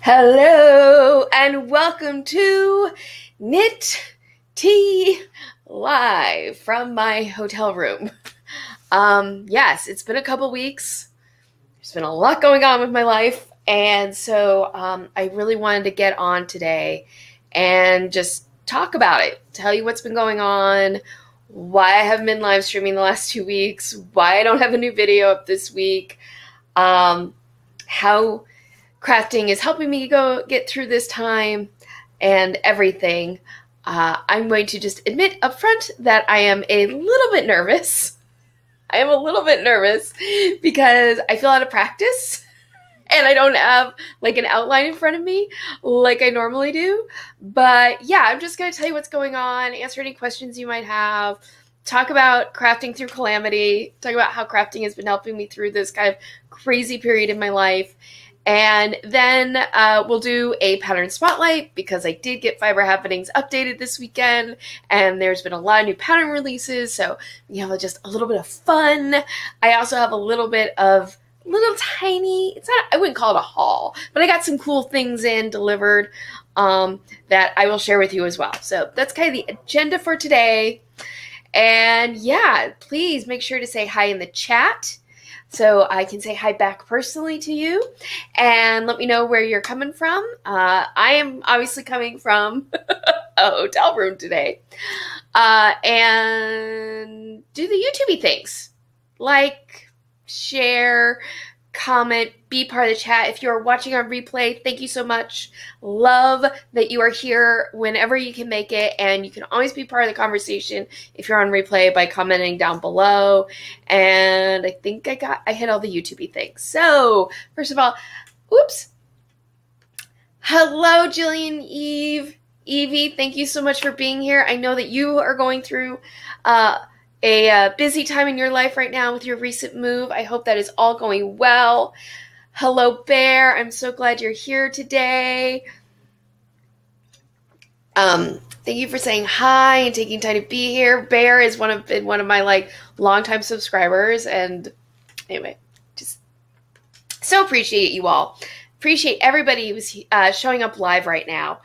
Hello and welcome to Knit Tea Live from my hotel room. Yes, it's been a couple weeks. There's been a lot going on with my life, and so I really wanted to get on today and just talk about it, tell you what's been going on, why I haven't been live streaming the last 2 weeks, why I don't have a new video up this week, how crafting is helping me get through this time and everything. I'm going to just admit up front that I am a little bit nervous. I am a little bit nervous because I feel out of practice and I don't have like an outline in front of me like I normally do. But yeah, I'm just going to tell you what's going on, answer any questions you might have, talk about crafting through calamity, talk about how crafting has been helping me through this kind of crazy period in my life. And then we'll do a pattern spotlight because I did get Fiber Happenings updated this weekend and there's been a lot of new pattern releases. So we have just a little bit of fun. I also have a little bit of tiny, I wouldn't call it a haul, but I got some cool things in delivered that I will share with you as well. So that's kind of the agenda for today. And yeah, please make sure to say hi in the chat, so I can say hi back personally to you and let me know where you're coming from. I am obviously coming from a hotel room today. And do the YouTube things. Like, share, comment, be part of the chat. If you're watching on replay, thank you so much. Love that you are here whenever you can make it, and you can always be part of the conversation if you're on replay by commenting down below. And I think I hit all the YouTube things. So first of all, oops. Hello, Jillian, Evie, thank you so much for being here. I know that you are going through a busy time in your life right now with your recent move. I hope that is all going well. Hello, Bear. I'm so glad you're here today. Thank you for saying hi and taking time to be here. Bear is one of my like longtime subscribers, and anyway, just so appreciate you all. Appreciate everybody who's showing up live right now.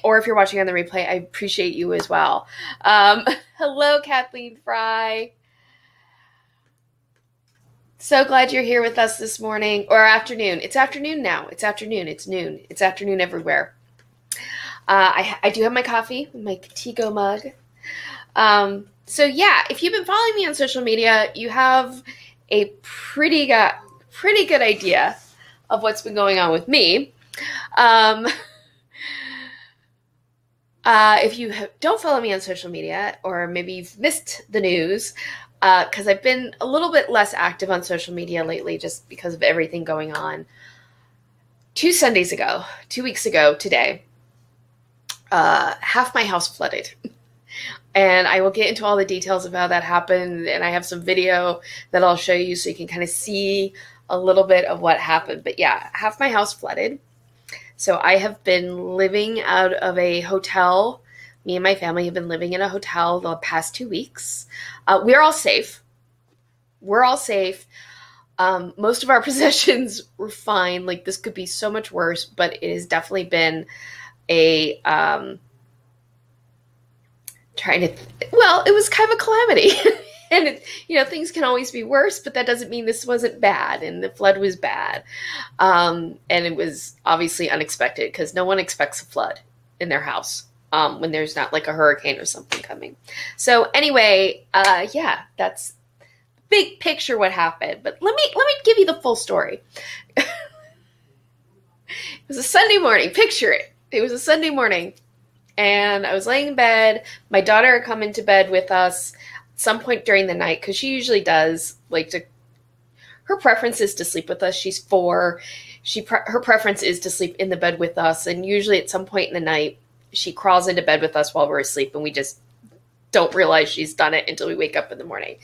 Or if you're watching on the replay, I appreciate you as well. Hello, Kathleen Fry. So glad you're here with us this morning or afternoon. It's afternoon now. It's afternoon. It's noon. It's afternoon everywhere. I do have my coffee, my Contigo mug. So yeah, if you've been following me on social media, you have a pretty good idea of what's been going on with me. If you don't follow me on social media, or maybe you've missed the news, because I've been a little bit less active on social media lately just because of everything going on. 2 weeks ago today, half my house flooded. And I will get into all the details of how that happened, and I have some video that I'll show you so you can kind of see a little bit of what happened. But yeah, half my house flooded. So I have been living out of a hotel. Me and my family have been living in a hotel the past 2 weeks. We're all safe. We're all safe. Most of our possessions were fine. Like, this could be so much worse, but it has definitely been a, it was kind of a calamity. And, things can always be worse, but that doesn't mean this wasn't bad, and the flood was bad. And it was obviously unexpected because no one expects a flood in their house when there's not like a hurricane or something coming. So anyway, yeah, that's big picture what happened. But let me give you the full story. It was a Sunday morning. Picture it. It was a Sunday morning, and I was laying in bed. My daughter had come into bed with us some point during the night, because she usually does her preference is to sleep with us. She's 4. Her preference is to sleep in the bed with us, and usually at some point in the night she crawls into bed with us while we're asleep, and we just don't realize she's done it until we wake up in the morning.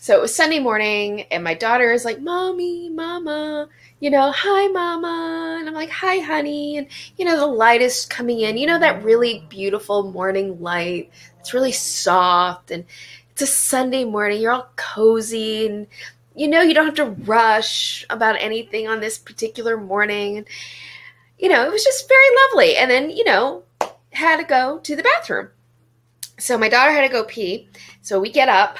So it was Sunday morning, and my daughter is like, "Mommy, Mama, hi, Mama." And I'm like, "Hi, honey." And the light is coming in, that really beautiful morning light. It's really soft, and it's a Sunday morning. You're all cozy, and you don't have to rush about anything on this particular morning. it was just very lovely. And then, had to go to the bathroom. So my daughter had to go pee. So we get up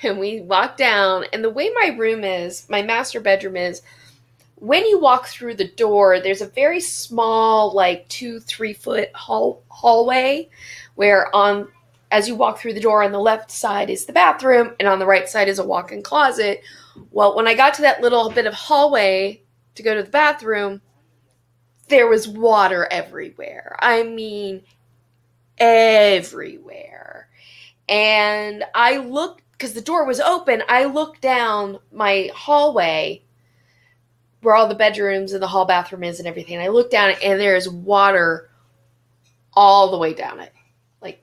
and we walk down. And the way my room is, my master bedroom is, when you walk through the door, there's a very small, like 2-3 foot hallway where as you walk through the door, on the left side is the bathroom and on the right side is a walk-in closet. Well, when I got to that little bit of hallway to go to the bathroom, there was water everywhere. I mean, everywhere. And I looked, because the door was open, I looked down my hallway where all the bedrooms and the hall bathroom is and everything. And I looked down and there's water all the way down it. Like,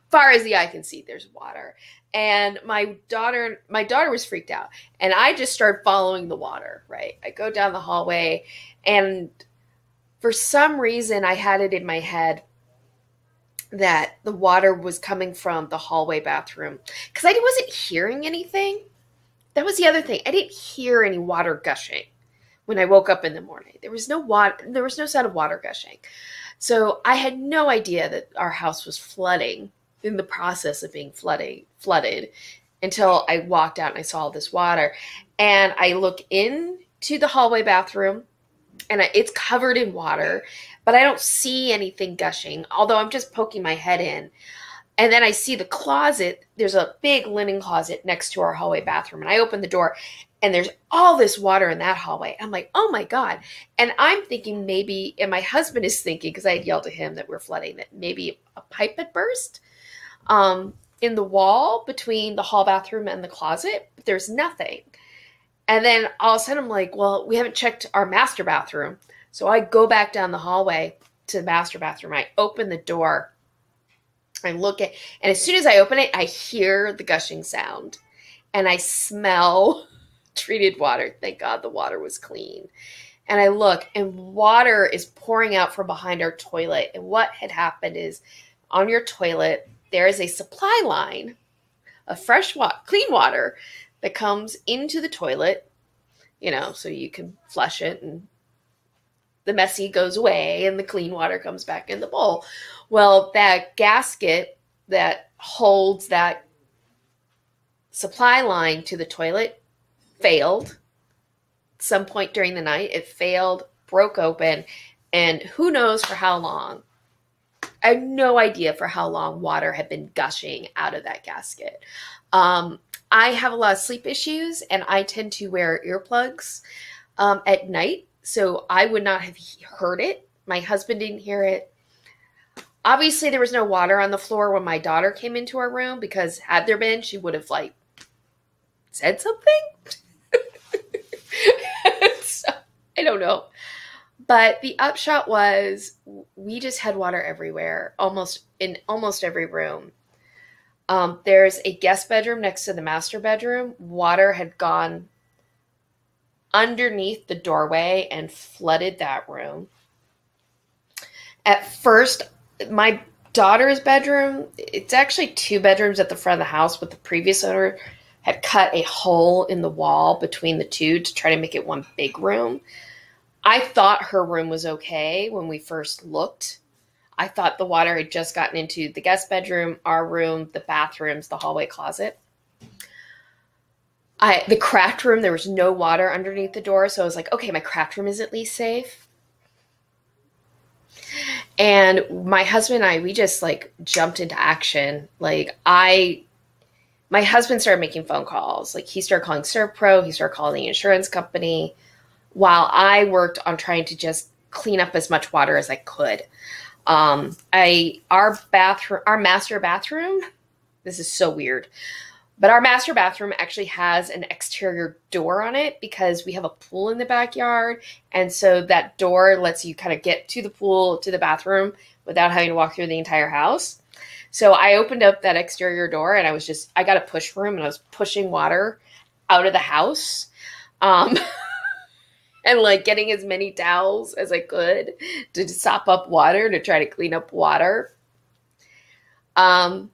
far as the eye can see, there's water. And my daughter was freaked out. And I just started following the water, right? I go down the hallway, and for some reason I had it in my head that the water was coming from the hallway bathroom, because I wasn't hearing anything. That was the other thing. I didn't hear any water gushing when I woke up in the morning. There was no sound of water gushing. So I had no idea that our house was flooding, in the process of being flooded, until I walked out and I saw all this water. And I look into the hallway bathroom, and it's covered in water, but I don't see anything gushing, although I'm just poking my head in. And then I see the closet. There's a big linen closet next to our hallway bathroom. And I open the door, and there's all this water in that hallway. I'm like, oh my God. And I'm thinking maybe, and my husband is thinking, because I had yelled at him that we're flooding, that maybe a pipe had burst in the wall between the hall bathroom and the closet. But there's nothing. And then all of a sudden I'm like, well, we haven't checked our master bathroom. So I go back down the hallway to the master bathroom. I open the door. I look at, and as soon as I open it, I hear the gushing sound. And I smell treated water. Thank God the water was clean. And I look, and water is pouring out from behind our toilet. And what had happened is, on your toilet, there is a supply line of fresh water, clean water, that comes into the toilet, so you can flush it, and the messy goes away and the clean water comes back in the bowl. Well, that gasket that holds that supply line to the toilet failed. At some point during the night, it failed, broke open, and who knows for how long. I have no idea for how long water had been gushing out of that gasket. I have a lot of sleep issues, and I tend to wear earplugs at night, so I would not have heard it. My husband didn't hear it. Obviously, there was no water on the floor when my daughter came into our room, because had there been, she would have, said something. So, I don't know. But the upshot was, we just had water everywhere, in almost every room. There's a guest bedroom next to the master bedroom. Water had gone underneath the doorway and flooded that room. At first, my daughter's bedroom, it's actually 2 bedrooms at the front of the house, but the previous owner had cut a hole in the wall between the 2 to try to make it one big room. I thought her room was okay when we first looked. I thought the water had just gotten into the guest bedroom, our room, the bathrooms, the hallway closet. The craft room, there was no water underneath the door, so I was like, okay, my craft room is at least safe. And my husband and I, we just jumped into action. My husband started making phone calls. He started calling ServPro, he started calling the insurance company, while I worked on trying to just clean up as much water as I could. Our master bathroom, this is so weird, but our master bathroom actually has an exterior door on it because we have a pool in the backyard. And so that door lets you kind of get to the pool, to the bathroom without having to walk through the entire house. So I opened up that exterior door, and I got a push broom, and I was pushing water out of the house. And getting as many towels as I could to sop up water, to try to clean up water. And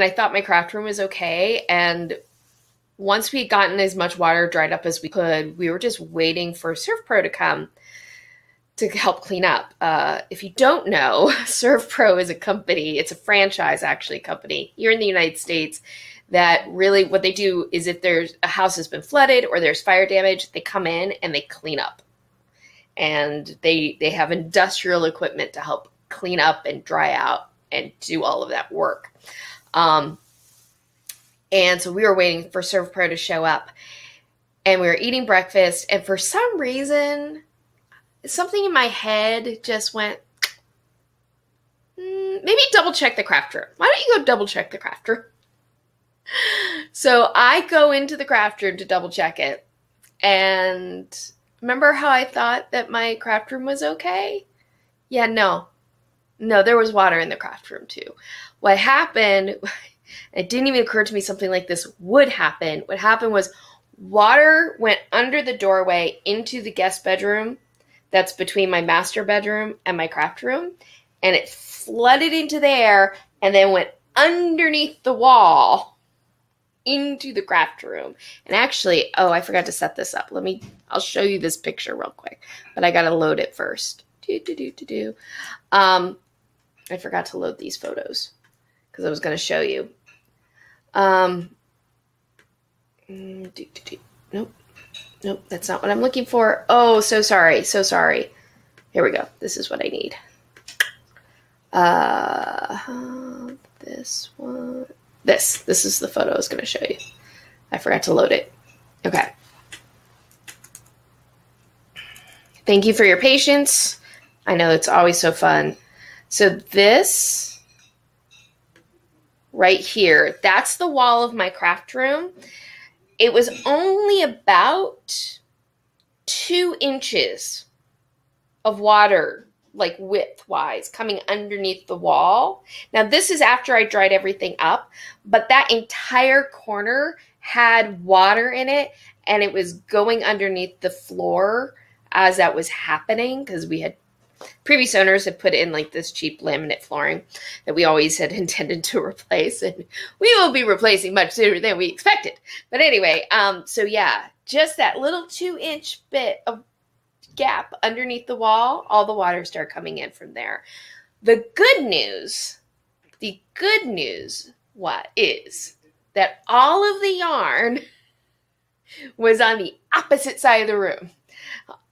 I thought my craft room was okay. And once we had gotten as much water dried up as we could, we were just waiting for ServPro to come. to help clean up. If you don't know, ServPro is a company. It's a franchise, actually, company here in the United States that really what they do is if there's a house has been flooded or there's fire damage, they come in and they clean up. And they have industrial equipment to help clean up and dry out and do all of that work. And so we were waiting for ServPro to show up. And we were eating breakfast. And for some reason, something in my head just went, maybe double check the craft room. Why don't you go double check the craft room? So I go into the craft room to double check it. And remember how I thought that my craft room was okay? Yeah, no, there was water in the craft room too. What happened, it didn't even occur to me something like this would happen. What happened was water went under the doorway into the guest bedroom that's between my master bedroom and my craft room, and it flooded into there and then went underneath the wall into the craft room. And actually, I forgot to set this up. I'll show you this picture real quick, but I got to load it first. I forgot to load these photos because I was going to show you. Nope, that's not what I'm looking for. Oh, so sorry. Here we go. This is what I need. This one. This is the photo I was going to show you. I forgot to load it. Okay. Thank you for your patience. I know it's always so fun. So this right here, that's the wall of my craft room. It was only about 2 inches of water, like width-wise, coming underneath the wall. Now, this is after I dried everything up, but that entire corner had water in it, and it was going underneath the floor as that was happening, because previous owners had put in like this cheap laminate flooring that we always had intended to replace, and we will be replacing much sooner than we expected. But anyway, so yeah, just that little 2-inch bit of gap underneath the wall, all the water started coming in from there. The good news what is that all of the yarn was on the opposite side of the room.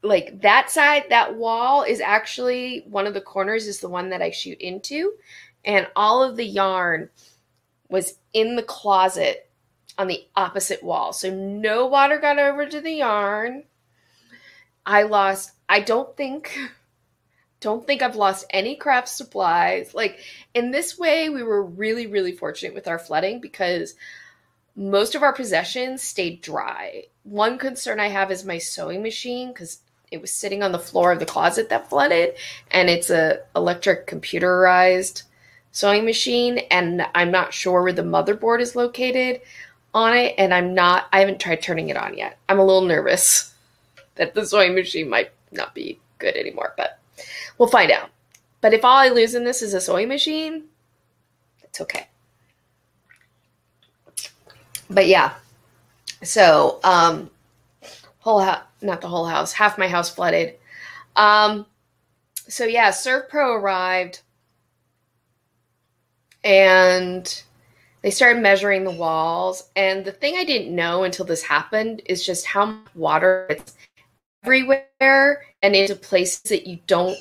Like that side, that wall is actually one of the corners is the one that I shoot into, and all of the yarn was in the closet on the opposite wall. So no water got over to the yarn. I don't think I've lost any craft supplies. Like in this way, we were really, really fortunate with our flooding because most of our possessions stayed dry. One concern I have is my sewing machine because it was sitting on the floor of the closet that flooded, and it's a electric computerized sewing machine, and I'm not sure where the motherboard is located on it, and I haven't tried turning it on yet. I'm a little nervous that the sewing machine might not be good anymore, but we'll find out. But if all I lose in this is a sewing machine, it's okay. But yeah, so not the whole house, half my house flooded. So yeah, ServPro arrived and they started measuring the walls. And the thing I didn't know until this happened is just how much water is everywhere and into places that you don't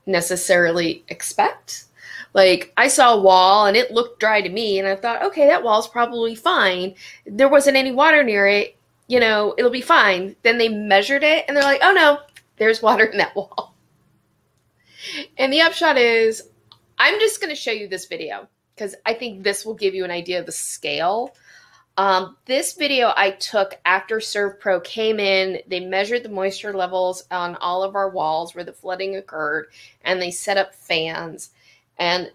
necessarily expect. Like I saw a wall and it looked dry to me and I thought, okay, that wall's probably fine. There wasn't any water near it. You know, it'll be fine. Then they measured it and they're like, oh no, there's water in that wall. And the upshot is, I'm just going to show you this video because I think this will give you an idea of the scale. This video I took after ServPro came in. They measured the moisture levels on all of our walls where the flooding occurred, and they set up fans. And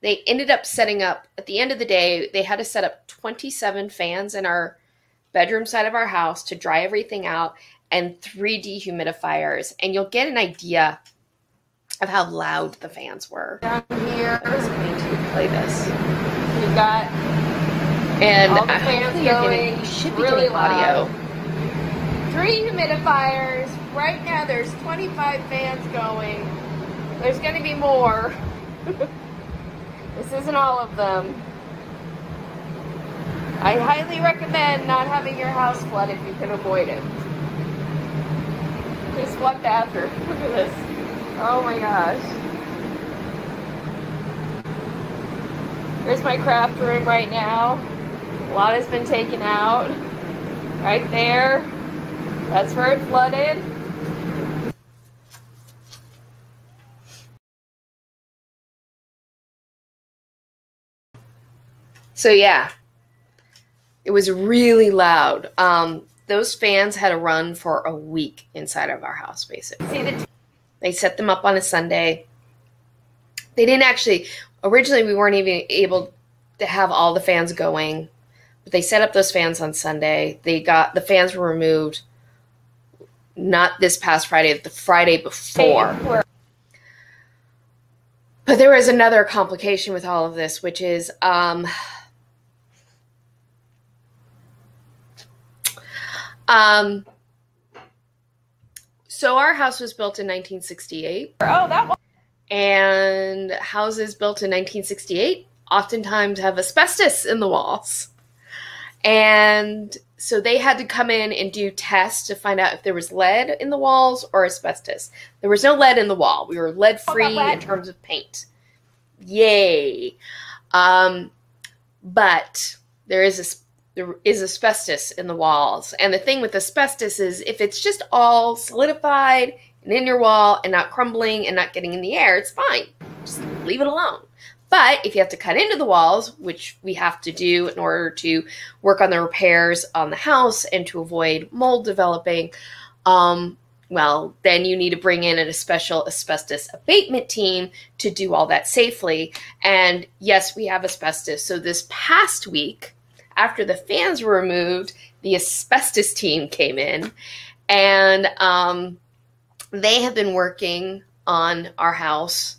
they ended up setting up, at the end of the day, they had to set up 27 fans in our bedroom side of our house to dry everything out, and 3 dehumidifiers. And you'll get an idea of how loud the fans were. Down here, I was going to play this. We've got and all the fans going, you should be really loud. Audio. 3 humidifiers, right now there's 25 fans going. There's going to be more. This isn't all of them. I highly recommend not having your house flood if you can avoid it. Just one bathroom. Look at this. Oh my gosh. Here's my craft room right now. A lot has been taken out. Right there. That's where it flooded. So yeah, it was really loud. Those fans had to run for a week inside of our house, basically. They set them up on a Sunday. They didn't actually, originally we weren't even able to have all the fans going, but they set up those fans on Sunday. The fans were removed, not this past Friday, the Friday before. But there was another complication with all of this, which is, so our house was built in 1968. Oh, that one. And houses built in 1968 oftentimes have asbestos in the walls. And so they had to come in and do tests to find out if there was lead in the walls or asbestos. There was no lead in the wall. We were lead-free in terms of paint. Yay. But there is asbestos in the walls. And the thing with asbestos is if it's just all solidified and in your wall and not crumbling and not getting in the air, it's fine. Just leave it alone. But if you have to cut into the walls, which we have to do in order to work on the repairs on the house and to avoid mold developing, well, then you need to bring in a special asbestos abatement team to do all that safely. And yes, we have asbestos. So this past week, after the fans were removed, the asbestos team came in, and they have been working on our house.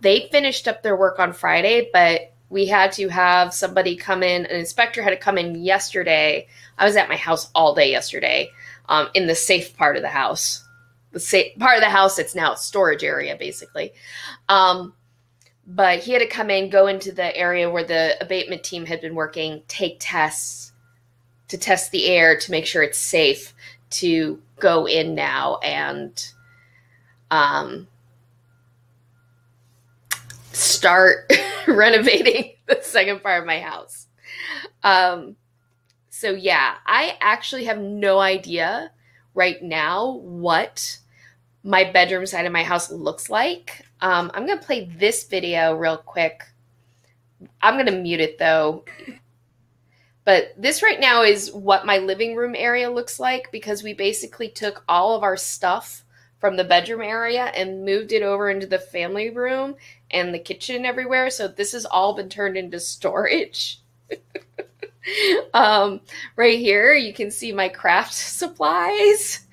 They finished up their work on Friday, but we had to have somebody come in. An inspector had to come in yesterday. I was at my house all day yesterday, in the safe part of the house. The safe part of the house that's now a storage area, basically. But he had to come in, go into the area where the abatement team had been working, take tests to test the air to make sure it's safe to go in now and start renovating the second part of my house. So yeah, I actually have no idea right now what my bedroom side of my house looks like. I'm going to play this video real quick. I'm going to mute it though. But this right now is what my living room area looks like, because we basically took all of our stuff from the bedroom area and moved it over into the family room and the kitchen everywhere. So this has all been turned into storage. Right here, you can see my craft supplies.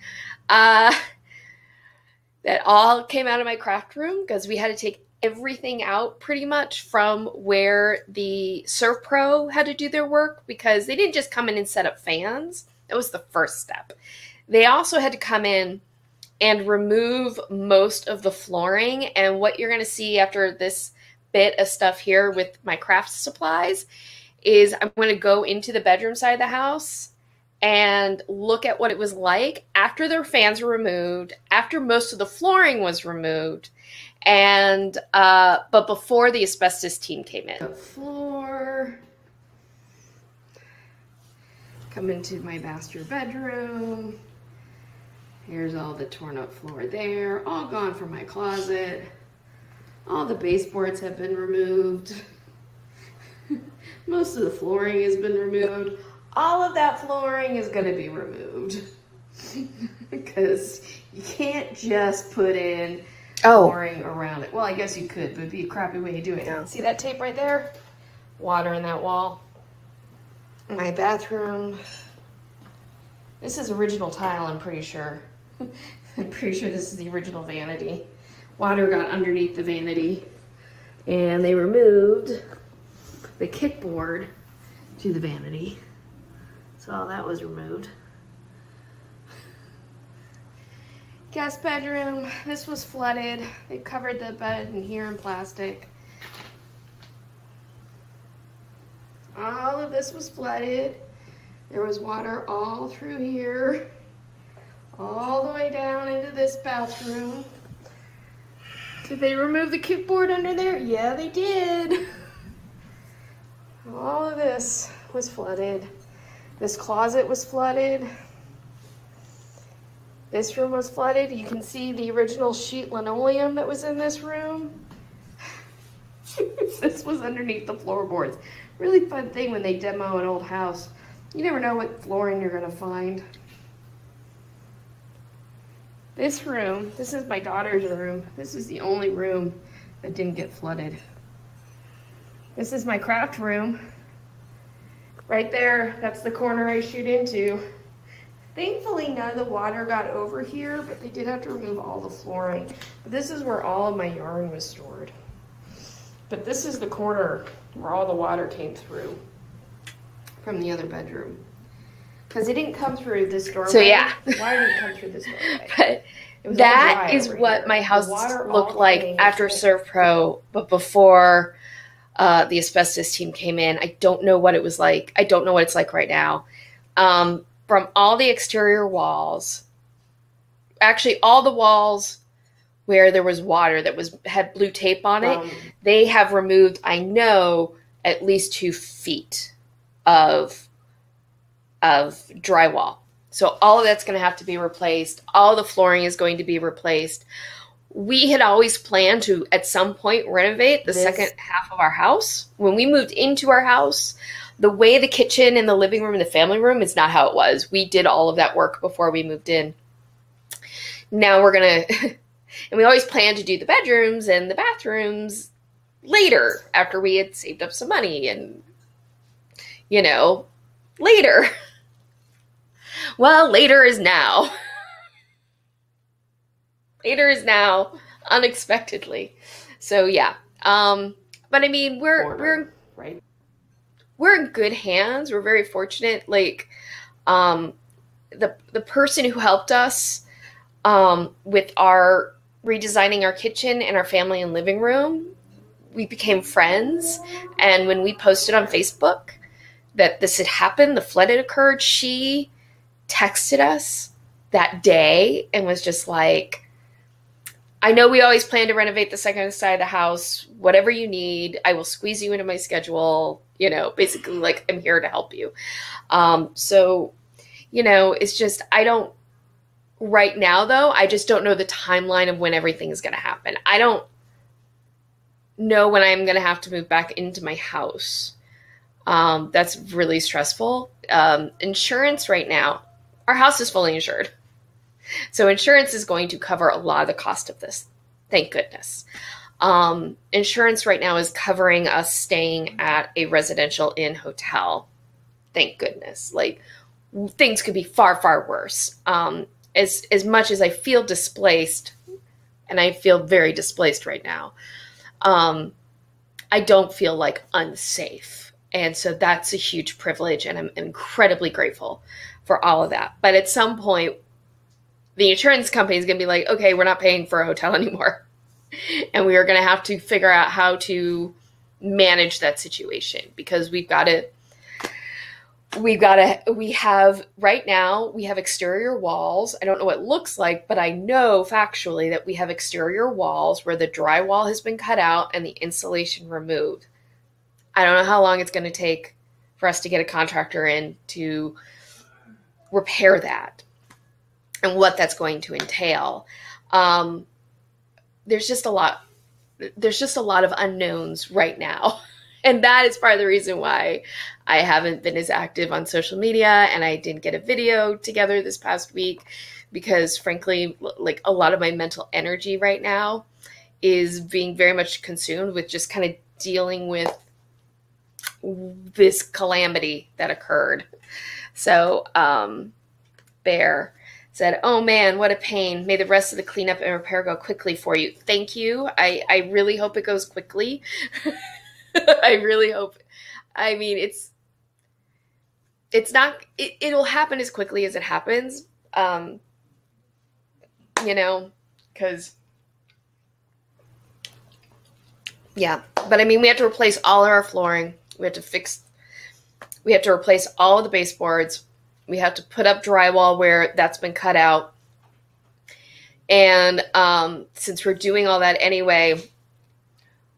That all came out of my craft room because we had to take everything out pretty much from where the ServPro had to do their work, because they didn't just come in and set up fans. That was the first step. They also had to come in and remove most of the flooring. And what you're going to see after this bit of stuff here with my craft supplies is I'm going to go into the bedroom side of the house and look at what it was like after their fans were removed, after most of the flooring was removed, and but before the asbestos team came in. The floor. Come into my master bedroom. Here's all the torn up floor there, all gone from my closet. All the baseboards have been removed. Most of the flooring has been removed. All of that flooring is going to be removed because you can't just put in flooring around it. Well, I guess you could, but it'd be a crappy way to do it. Yeah. See that tape right there? Water in that wall. My bathroom. This is original tile, I'm pretty sure. I'm pretty sure this is the original vanity. Water got underneath the vanity, and they removed the kickboard to the vanity. So all that was removed. Guest bedroom. This was flooded. They covered the bed in here in plastic. All of this was flooded. There was water all through here, all the way down into this bathroom. Did they remove the kickboard under there? Yeah, they did. All of this was flooded. This closet was flooded. This room was flooded. You can see the original sheet linoleum that was in this room. This was underneath the floorboards. Really fun thing when they demo an old house. You never know what flooring you're gonna find. This room, this is my daughter's room. This is the only room that didn't get flooded. This is my craft room. Right there, that's the corner I shoot into. Thankfully, none of the water got over here, but they did have to remove all the flooring. But this is where all of my yarn was stored. But this is the corner where all the water came through from the other bedroom. Because it didn't come through this doorway. So yeah. Why did it come through this doorway? But that is what my house looked like after ServPro, but before the asbestos team came in. I don't know what it was like. I don't know what it's like right now. From all the exterior walls, actually all the walls where there was water that had blue tape on it, they have removed, I know, at least 2 feet of drywall. So all of that's going to have to be replaced. All the flooring is going to be replaced. We had always planned to, at some point, renovate the second half of our house. When we moved into our house, the way the kitchen and the living room and the family room is not how it was. We did all of that work before we moved in. Now we're going to, and we always planned to do the bedrooms and the bathrooms later, after we had saved up some money and, you know, later. Well, later is now. Later is now, unexpectedly. So yeah. But I mean, we're in good hands. We're very fortunate. Like, the person who helped us with our redesigning our kitchen and our family and living room, we became friends. And when we posted on Facebook that this had happened, the flood had occurred, she texted us that day and was just like, I know we always plan to renovate the second side of the house. Whatever you need, I will squeeze you into my schedule. You know, basically, like, I'm here to help you. So, you know, it's just, right now, though, I just don't know the timeline of when everything is going to happen. I don't know when I'm going to have to move back into my house. That's really stressful. Insurance right now, our house is fully insured. So insurance is going to cover a lot of the cost of this. Thank goodness. Insurance right now is covering us staying at a residential inn hotel. Thank goodness. Like, things could be far, far worse. As much as I feel displaced, and I feel very displaced right now, I don't feel like unsafe. And so that's a huge privilege, and I'm incredibly grateful for all of that. But at some point, the insurance company is going to be like, okay, we're not paying for a hotel anymore. And we are going to have to figure out how to manage that situation, because we have right now, we have exterior walls. I don't know what it looks like, but I know factually that we have exterior walls where the drywall has been cut out and the insulation removed. I don't know how long it's going to take for us to get a contractor in to repair that and what that's going to entail. There's just a lot of unknowns right now. And that is part of the reason why I haven't been as active on social media, and I didn't get a video together this past week, because frankly, like, a lot of my mental energy right now is being very much consumed with just kind of dealing with this calamity that occurred. So, Bear said, "Oh man, what a pain. May the rest of the cleanup and repair go quickly for you." Thank you. I really hope it goes quickly. I really hope. I mean, it'll happen as quickly as it happens. you know, because, yeah. But I mean, we have to replace all of our flooring. We have to replace all of the baseboards. We have to put up drywall where that's been cut out. And since we're doing all that anyway,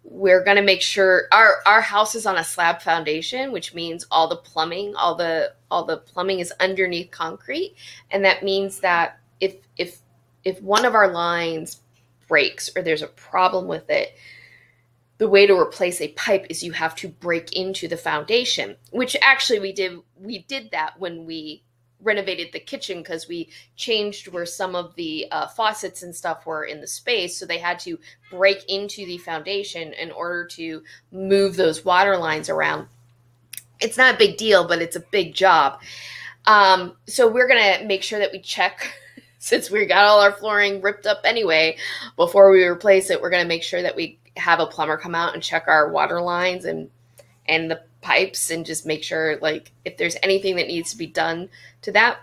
we're going to make sure our house is on a slab foundation, which means all the plumbing is underneath concrete. And that means that if one of our lines breaks or there's a problem with it, the way to replace a pipe is you have to break into the foundation, which actually we did that when we renovated the kitchen, because we changed where some of the faucets and stuff were in the space. So they had to break into the foundation in order to move those water lines around. It's not a big deal, but it's a big job. So we're going to make sure that we check, since we got all our flooring ripped up anyway, before we replace it, we're going to make sure that we have a plumber come out and check our water lines and the pipes, and just make sure, like, if there's anything that needs to be done to that,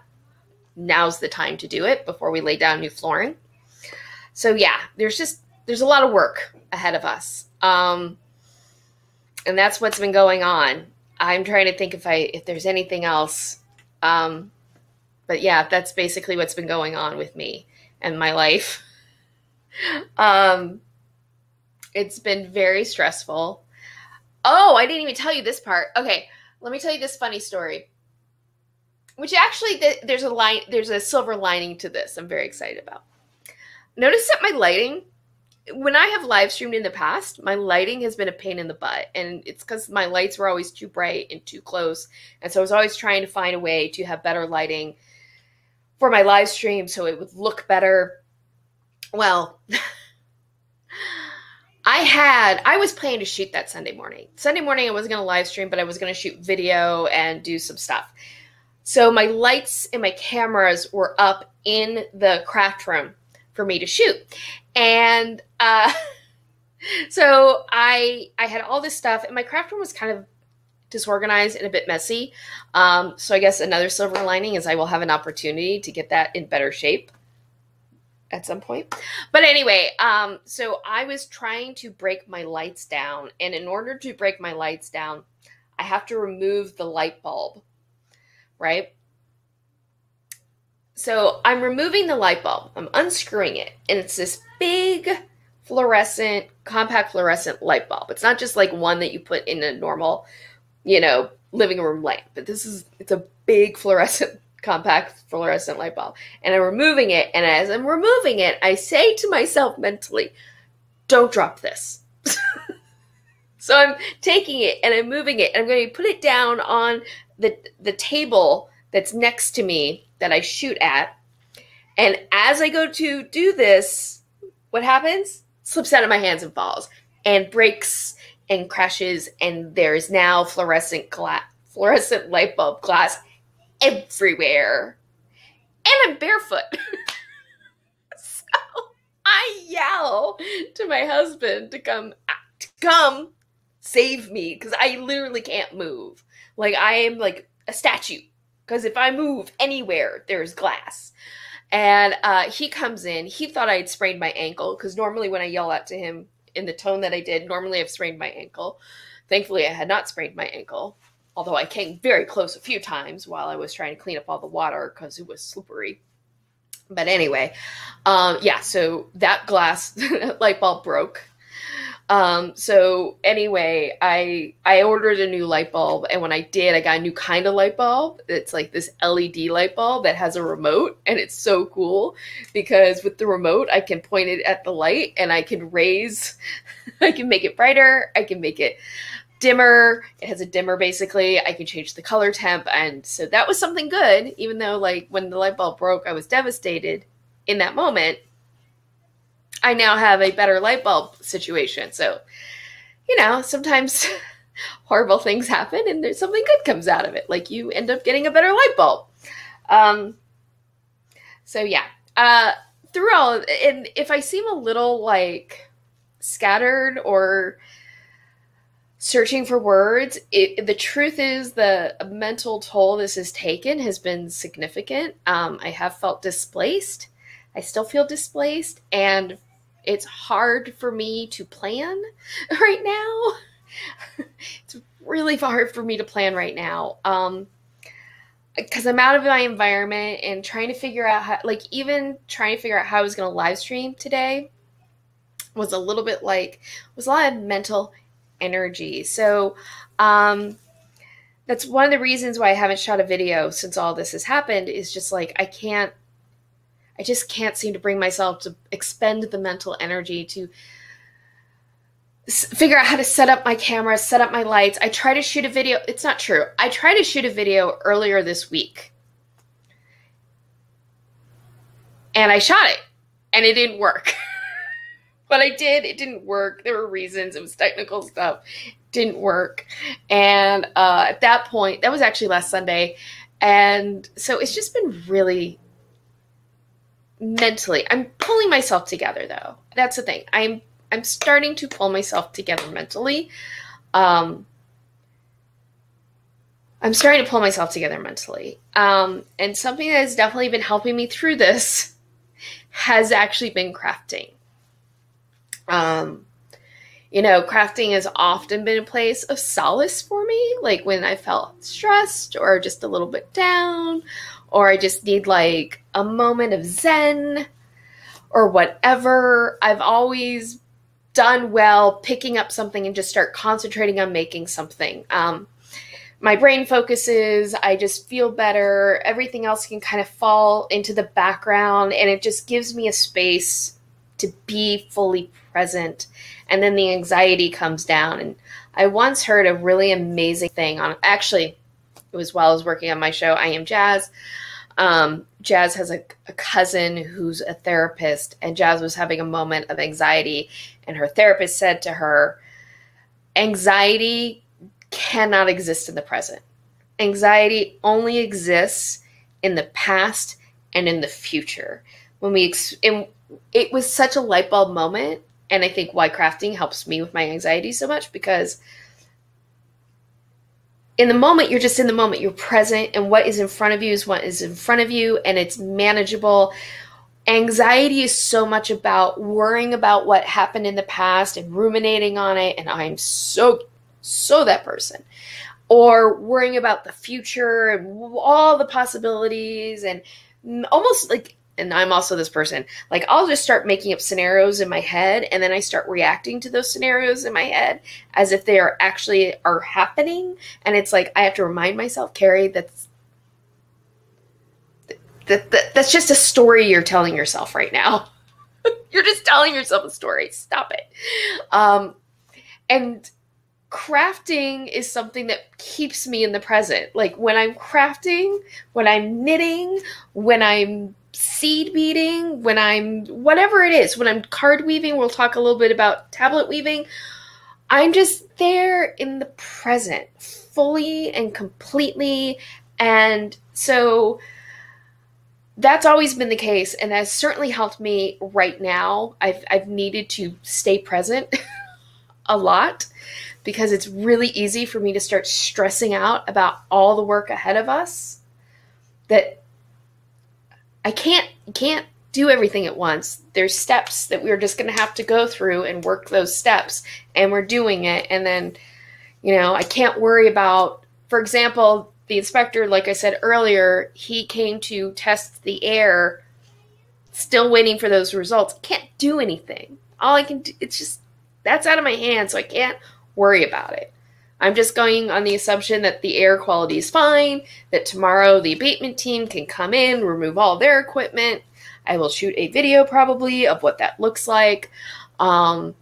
now's the time to do it before we lay down new flooring. So yeah, there's a lot of work ahead of us. And that's what's been going on. I'm trying to think if there's anything else. But yeah, that's basically what's been going on with me and my life. It's been very stressful. Oh, I didn't even tell you this part. Okay, let me tell you this funny story. Which actually, there's a silver lining to this I'm very excited about. Notice that my lighting, when I have live streamed in the past, my lighting has been a pain in the butt. And it's because my lights were always too bright and too close. And so I was always trying to find a way to have better lighting for my live stream so it would look better. Well, I was planning to shoot that Sunday morning. Sunday morning, I wasn't going to live stream, but I was going to shoot video and do some stuff. So my lights and my cameras were up in the craft room for me to shoot. And so I had all this stuff, and my craft room was kind of disorganized and a bit messy. So I guess another silver lining is I will have an opportunity to get that in better shape at some point. But anyway, so I was trying to break my lights down. And in order to break my lights down, I have to remove the light bulb, right? So I'm removing the light bulb. I'm unscrewing it. And it's this big compact fluorescent light bulb. It's not just like one that you put in a normal, living room lamp. But it's a big compact fluorescent light bulb. And I'm removing it. And as I'm removing it, I say to myself mentally, don't drop this. So I'm taking it and I'm moving it. And I'm going to put it down on the table that's next to me that I shoot at. And as I go to do this, what happens? Slips out of my hands and falls and breaks and crashes. And there's now fluorescent light bulb glass everywhere. And I'm barefoot. So I yell to my husband to come save me, because I literally can't move. Like, I am like a statue, because if I move anywhere, there's glass. And he comes in. He thought I had sprained my ankle, because normally when I yell out to him in the tone that I did, normally I've sprained my ankle. Thankfully, I had not sprained my ankle, although I came very close a few times while I was trying to clean up all the water because it was slippery. But anyway, so that glass light bulb broke. So anyway, I ordered a new light bulb, and when I did, I got a new kind of light bulb. It's like this LED light bulb that has a remote, and it's so cool because with the remote, I can point it at the light and I can I can make it brighter. I can make it dimmer. It has a dimmer basically. I can change the color temp. And so that was something good, even though like when the light bulb broke, I was devastated in that moment. I now have a better light bulb situation. So, sometimes horrible things happen and there's something good comes out of it. Like you end up getting a better light bulb. Through all, and if I seem a little like scattered or searching for words, the truth is the mental toll this has taken has been significant. I have felt displaced. I still feel displaced, and it's hard for me to plan right now. It's really hard for me to plan right now. Because I'm out of my environment and trying to figure out how, like, even trying to figure out how I was going to live stream today was a little bit like, was a lot of mental energy. So, that's one of the reasons why I haven't shot a video since all this has happened, is just like, I just can't seem to bring myself to expend the mental energy to figure out how to set up my camera, set up my lights. I try to shoot a video. It's not true. I tried to shoot a video earlier this week, and I shot it, and it didn't work. But I did. It didn't work. There were reasons. It was technical stuff. It didn't work. And at that point, that was actually last Sunday. And so it's just been really mentally. I'm pulling myself together, though. That's the thing. I'm starting to pull myself together mentally. I'm starting to pull myself together mentally. And something that has definitely been helping me through this has actually been crafting. Crafting has often been a place of solace for me, like when I felt stressed or just a little bit down, or I just need like a moment of zen or whatever. I've always done well picking up something and just start concentrating on making something. My brain focuses, I just feel better. Everything else can kind of fall into the background, and it just gives me a space to be fully present. And then the anxiety comes down. And I once heard a really amazing thing actually, it was while I was working on my show, I Am Jazz. Jazz has a cousin who's a therapist, and Jazz was having a moment of anxiety, and her therapist said to her, anxiety cannot exist in the present. Anxiety only exists in the past and in the future. It was such a light bulb moment, and I think why crafting helps me with my anxiety so much, because in the moment, you're just in the moment. You're present, and what is in front of you is what is in front of you, and it's manageable. Anxiety is so much about worrying about what happened in the past and ruminating on it, and I'm so that person. Or worrying about the future and all the possibilities, and almost like, and I'm also this person, like I'll just start making up scenarios in my head, and then I start reacting to those scenarios in my head as if they are actually happening. And it's like, I have to remind myself, Carrie, that's just a story you're telling yourself right now. You're just telling yourself a story. Stop it. And crafting is something that keeps me in the present. Like when I'm crafting, when I'm knitting, when I'm seed beading, when I'm whatever it is, when I'm card weaving, we'll talk a little bit about tablet weaving. I'm just there in the present, fully and completely. And so that's always been the case, and has certainly helped me right now. I've needed to stay present a lot, because it's really easy for me to start stressing out about all the work ahead of us, that I can't do everything at once. There's steps that we're just going to have to go through and work those steps, and we're doing it. And then, I can't worry about, for example, the inspector, like I said earlier, he came to test the air, still waiting for those results. Can't do anything. All I can do, it's just, that's out of my hands, so I can't worry about it. I'm just going on the assumption that the air quality is fine, that tomorrow the abatement team can come in, remove all their equipment. I will shoot a video probably of what that looks like. And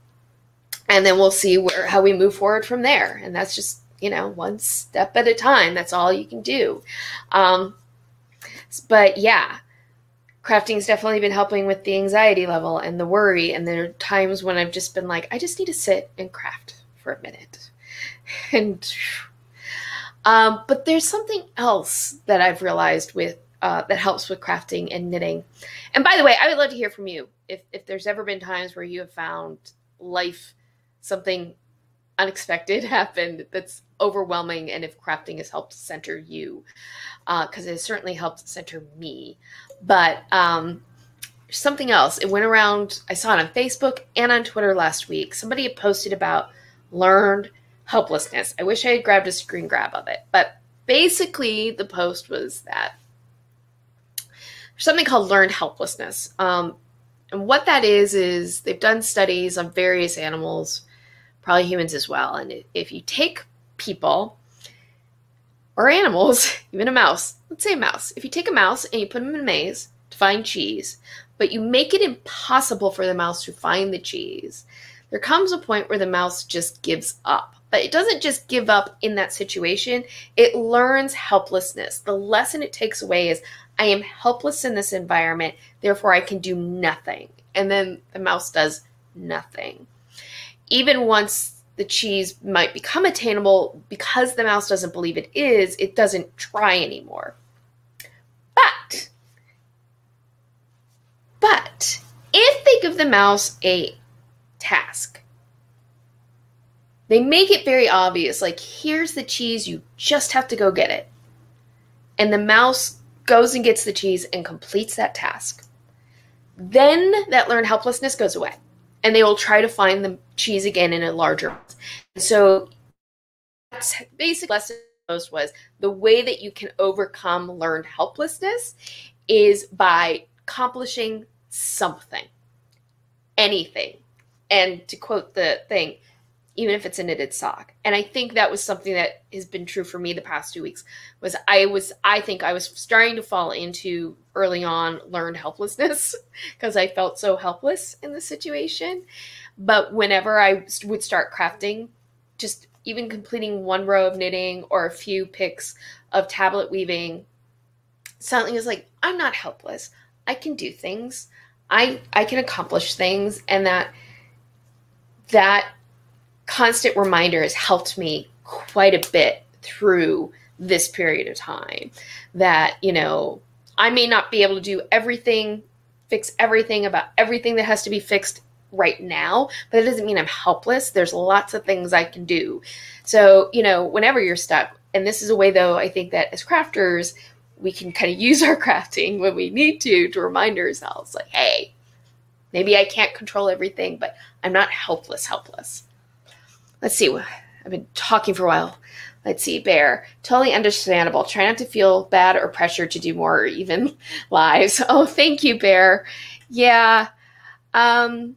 then we'll see how we move forward from there. And that's just, one step at a time. That's all you can do. But yeah, crafting has definitely been helping with the anxiety level and the worry. And there are times when I've just been like, I just need to sit and craft for a minute. And but there's something else that I've realized with that helps with crafting and knitting. And by the way, I would love to hear from you if there's ever been times where you have found something unexpected happened that's overwhelming, and if crafting has helped center you, because it has certainly helped center me. But something else. It went around, I saw it on Facebook and on Twitter last week. Somebody had posted about learned helplessness. I wish I had grabbed a screen grab of it. But basically, the post was that there's something called learned helplessness. And what that is they've done studies on various animals, probably humans as well. And if you take people or animals, even a mouse, let's say a mouse. If you take a mouse and you put them in a maze to find cheese, but you make it impossible for the mouse to find the cheese, there comes a point where the mouse just gives up. But it doesn't just give up in that situation. It learns helplessness. The lesson it takes away is, I am helpless in this environment, therefore I can do nothing. And then the mouse does nothing. Even once the cheese might become attainable, because the mouse doesn't believe it is, it doesn't try anymore. But if they give the mouse a task, they make it very obvious, like, here's the cheese, you just have to go get it. And the mouse goes and gets the cheese and completes that task. Then that learned helplessness goes away. And they will try to find the cheese again in a larger. So that's basic lesson was the way that you can overcome learned helplessness is by accomplishing something, anything. And to quote the thing, even if it's a knitted sock. And I think that was something that has been true for me the past 2 weeks, was I think I was starting to fall into early on learned helplessness because I felt so helpless in the situation. But whenever I would start crafting, just even completing one row of knitting or a few picks of tablet weaving, something is like, I'm not helpless. I can do things. I can accomplish things. And that constant reminder has helped me quite a bit through this period of time, that, you know, I may not be able to do everything, fix everything about everything that has to be fixed right now, but it doesn't mean I'm helpless. There's lots of things I can do. So, you know, whenever you're stuck, and this is a way, though, I think that as crafters, we can kind of use our crafting when we need to remind ourselves, like, hey, maybe I can't control everything, but I'm not helpless. Let's see. I've been talking for a while. Let's see. Bear. Totally understandable. Try not to feel bad or pressure to do more or even lives. Oh, thank you, Bear. Yeah. I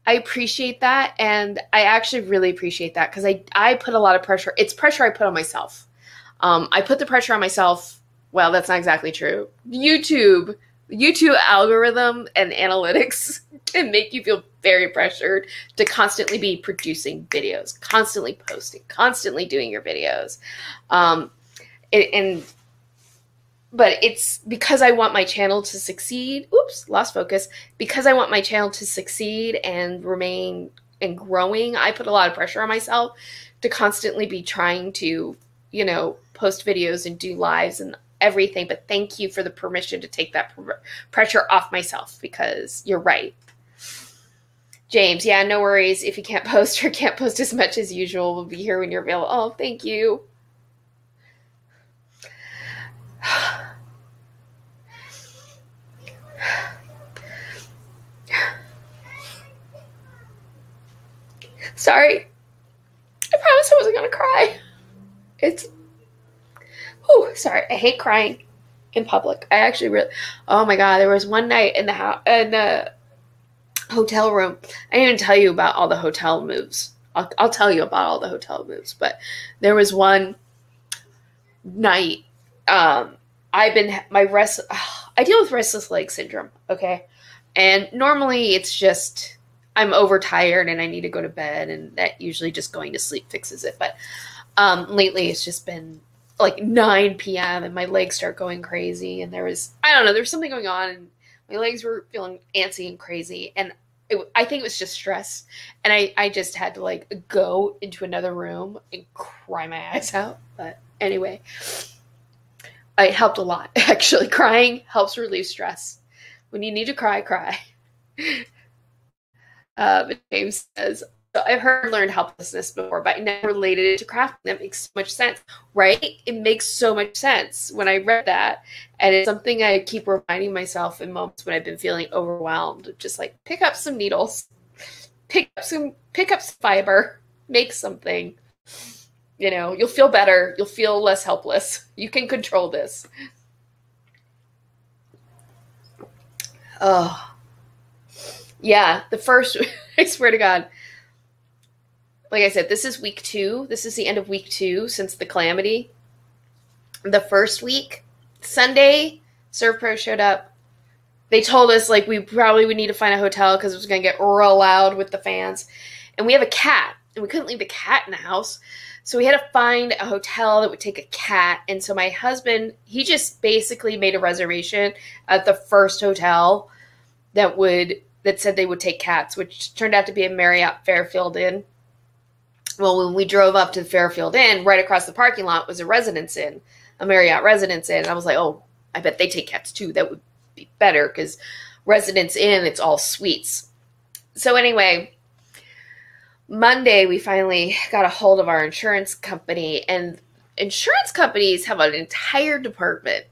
appreciate that. And I actually really appreciate that because I put a lot of pressure. It's pressure I put on myself. I put the pressure on myself. Well, that's not exactly true. YouTube algorithm and analytics can make you feel very pressured to constantly be producing videos, constantly posting, constantly doing your videos. But it's because I want my channel to succeed. Oops, lost focus. Because I want my channel to succeed and remain and growing, I put a lot of pressure on myself to constantly be trying to, you know, post videos and do lives and everything. But thank you for the permission to take that pressure off myself, because you're right. James, yeah, no worries. If you can't post or can't post as much as usual, we'll be here when you're available. Oh, thank you. Sorry. I promised I wasn't going to cry. Sorry. I hate crying in public. I actually really, oh my God, there was one night in the hotel room. I didn't even tell you about all the hotel moves. I'll tell you about all the hotel moves, but there was one night, I deal with restless leg syndrome, okay? And normally it's just, I'm overtired and I need to go to bed, and that usually just going to sleep fixes it. But lately it's just been like 9 p.m. and my legs start going crazy, and there's something going on, and my legs were feeling antsy and crazy, and I think it was just stress, and I just had to like go into another room and cry my eyes out. But anyway, it helped a lot. Actually, crying helps relieve stress. When you need to cry, cry. But James says, So I've heard learned helplessness before, but I never related it to crafting. That makes so much sense, right? It makes so much sense when I read that. And it's something I keep reminding myself in moments when I've been feeling overwhelmed. Just like pick up some needles, pick up some fiber, make something. You know, you'll feel better. You'll feel less helpless. You can control this. Oh, yeah. The first, I swear to God, like I said, this is week 2. This is the end of week 2 since the calamity. The first week, Sunday, ServPro showed up. They told us, like, we probably would need to find a hotel because it was going to get real loud with the fans. And we have a cat, and we couldn't leave the cat in the house. So we had to find a hotel that would take a cat. And so my husband, he just basically made a reservation at the first hotel that said they would take cats, which turned out to be a Marriott Fairfield Inn. Well, when we drove up to the Fairfield Inn, right across the parking lot was a Residence Inn, a Marriott Residence Inn. And I was like, oh, I bet they take cats too. That would be better because Residence Inn, it's all suites. So anyway, Monday, we finally got a hold of our insurance company, and insurance companies have an entire department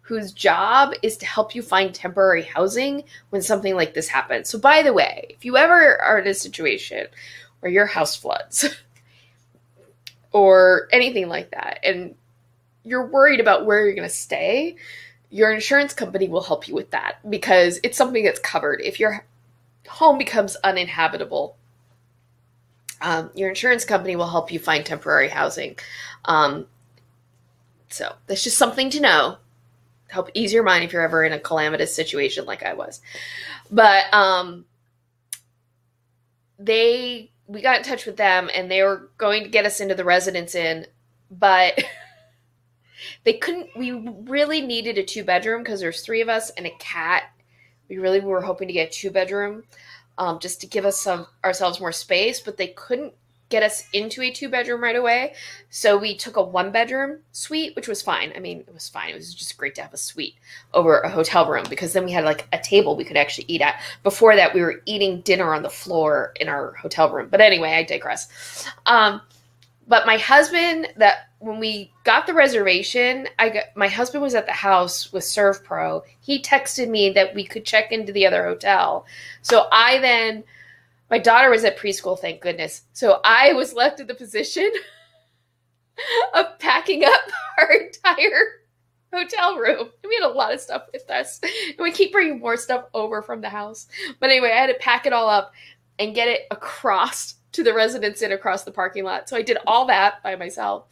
whose job is to help you find temporary housing when something like this happens. So by the way, if you ever are in a situation where your house floods or anything like that, and you're worried about where you're going to stay, your insurance company will help you with that because it's something that's covered. If your home becomes uninhabitable, your insurance company will help you find temporary housing. So that's just something to know. Help ease your mind if you're ever in a calamitous situation like I was. But we got in touch with them, and they were going to get us into the Residence Inn, but they couldn't. We really needed a 2-bedroom because there's 3 of us and a cat. We really were hoping to get a 2-bedroom. Just to give us ourselves more space, but they couldn't get us into a 2-bedroom right away. So we took a 1-bedroom suite, which was fine. I mean, it was fine. It was just great to have a suite over a hotel room because then we had like a table we could actually eat at. Before that, we were eating dinner on the floor in our hotel room. But anyway, I digress. But my husband, when we got the reservation, my husband was at the house with ServPro. He texted me that we could check into the other hotel. So my daughter was at preschool, thank goodness. So I was left in the position of packing up our entire hotel room. And we had a lot of stuff with us. And we keep bringing more stuff over from the house. But anyway, I had to pack it all up and get it across to the Residence Inn across the parking lot. So I did all that by myself.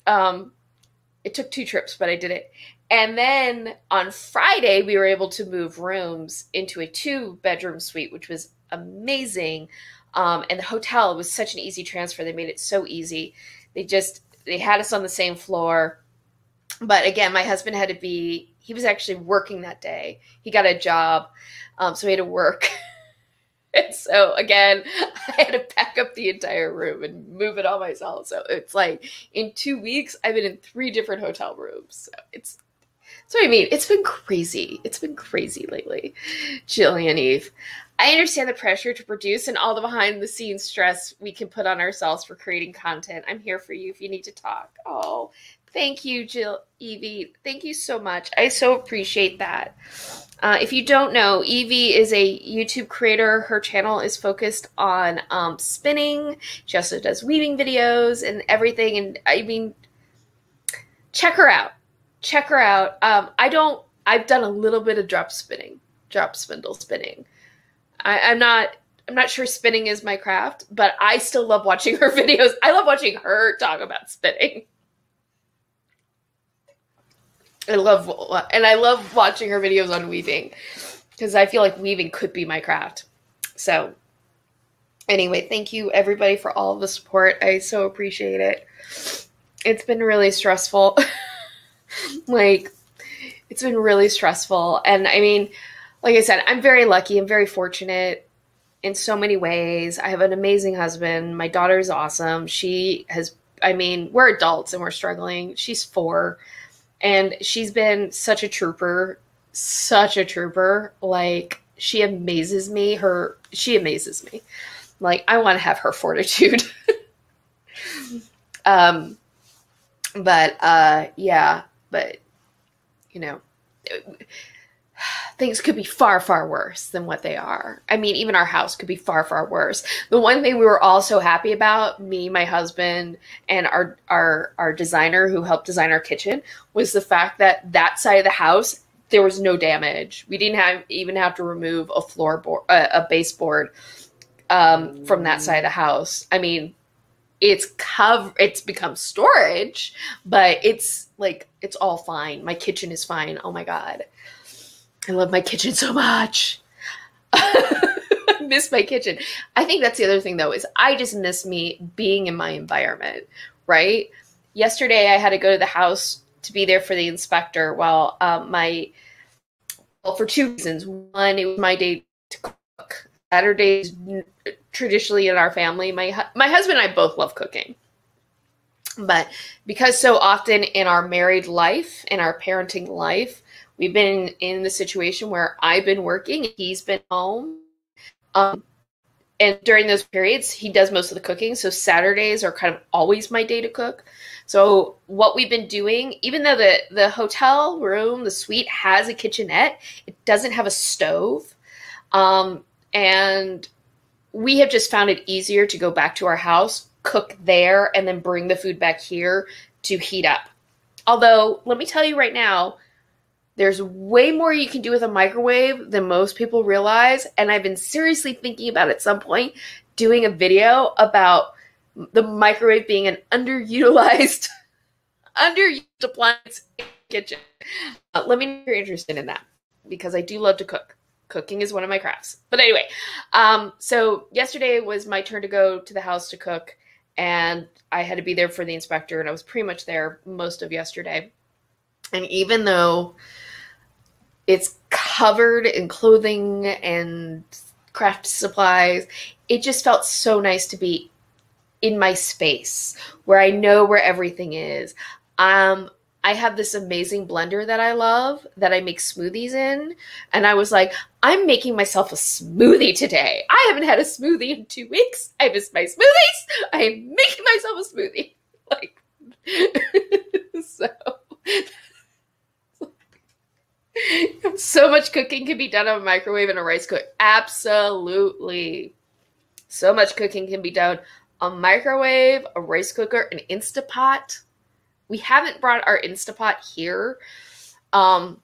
It took 2 trips, but I did it. And then on Friday, we were able to move rooms into a 2-bedroom suite, which was amazing. And the hotel was such an easy transfer. They made it so easy. They had us on the same floor. But again, my husband he was actually working that day. He got a job. So he had to work. And so, again, I had to pack up the entire room and move it all myself. So it's like in 2 weeks, I've been in 3 different hotel rooms. So what I mean. It's been crazy. It's been crazy lately. Jillian Eve. I understand the pressure to produce and all the behind-the-scenes stress we can put on ourselves for creating content. I'm here for you if you need to talk. Oh, thank you, Jill Evie. Thank you so much. I so appreciate that. If you don't know, Evie is a YouTube creator. Her channel is focused on spinning. She also does weaving videos and everything. And I mean, check her out. Check her out. I've done a little bit of drop spindle spinning. I'm not sure spinning is my craft, but I still love watching her videos. I love watching her talk about spinning. I love watching her videos on weaving because I feel like weaving could be my craft. So anyway, thank you everybody for all of the support. I so appreciate it. It's been really stressful. It's been really stressful. And I mean, like I said, I'm very lucky. I'm very fortunate in so many ways. I have an amazing husband. My daughter's awesome. We're adults and we're struggling. She's 4. And she's been such a trooper. Like, she amazes me. Like, I want to have her fortitude. um, yeah, but, you know, things could be far, far worse than what they are. I mean, even our house could be far, far worse. The one thing we were all so happy about, me, my husband, and our designer who helped design our kitchen, was the fact that that side of the house, there was no damage. We didn't even have to remove a floorboard, a baseboard from that side of the house. I mean, it's become storage, but it's all fine. My kitchen is fine. Oh my God. I love my kitchen so much. I miss my kitchen. I think that's the other thing, though, is I just miss me being in my environment, right? Yesterday, I had to go to the house to be there for the inspector while for two reasons. One, it was my day to cook. Saturdays, traditionally in our family, my husband and I both love cooking. But because so often in our married life, in our parenting life, we've been in the situation where I've been working, he's been home. And during those periods, he does most of the cooking. So Saturdays are kind of always my day to cook. So what we've been doing, even though the hotel room, the suite has a kitchenette, it doesn't have a stove. And we have just found it easier to go back to our house, cook there, and then bring the food back here to heat up. Although, let me tell you right now, there's way more you can do with a microwave than most people realize. And I've been seriously thinking about at some point doing a video about the microwave being an underutilized appliance in the kitchen. Let me know if you're interested in that, because I do love to cook. Cooking is one of my crafts. But anyway, so yesterday was my turn to go to the house to cook, and I had to be there for the inspector, and I was pretty much there most of yesterday. And even though it's covered in clothing and craft supplies, it just felt so nice to be in my space where I know where everything is. I have this amazing blender that I love that I make smoothies in. And I was like, I'm making myself a smoothie today. I haven't had a smoothie in 2 weeks. I miss my smoothies. I am making myself a smoothie. Like, so much cooking can be done on a microwave and a rice cooker. Absolutely. So much cooking can be done on a microwave, a rice cooker, an Instapot. We haven't brought our Instapot here. But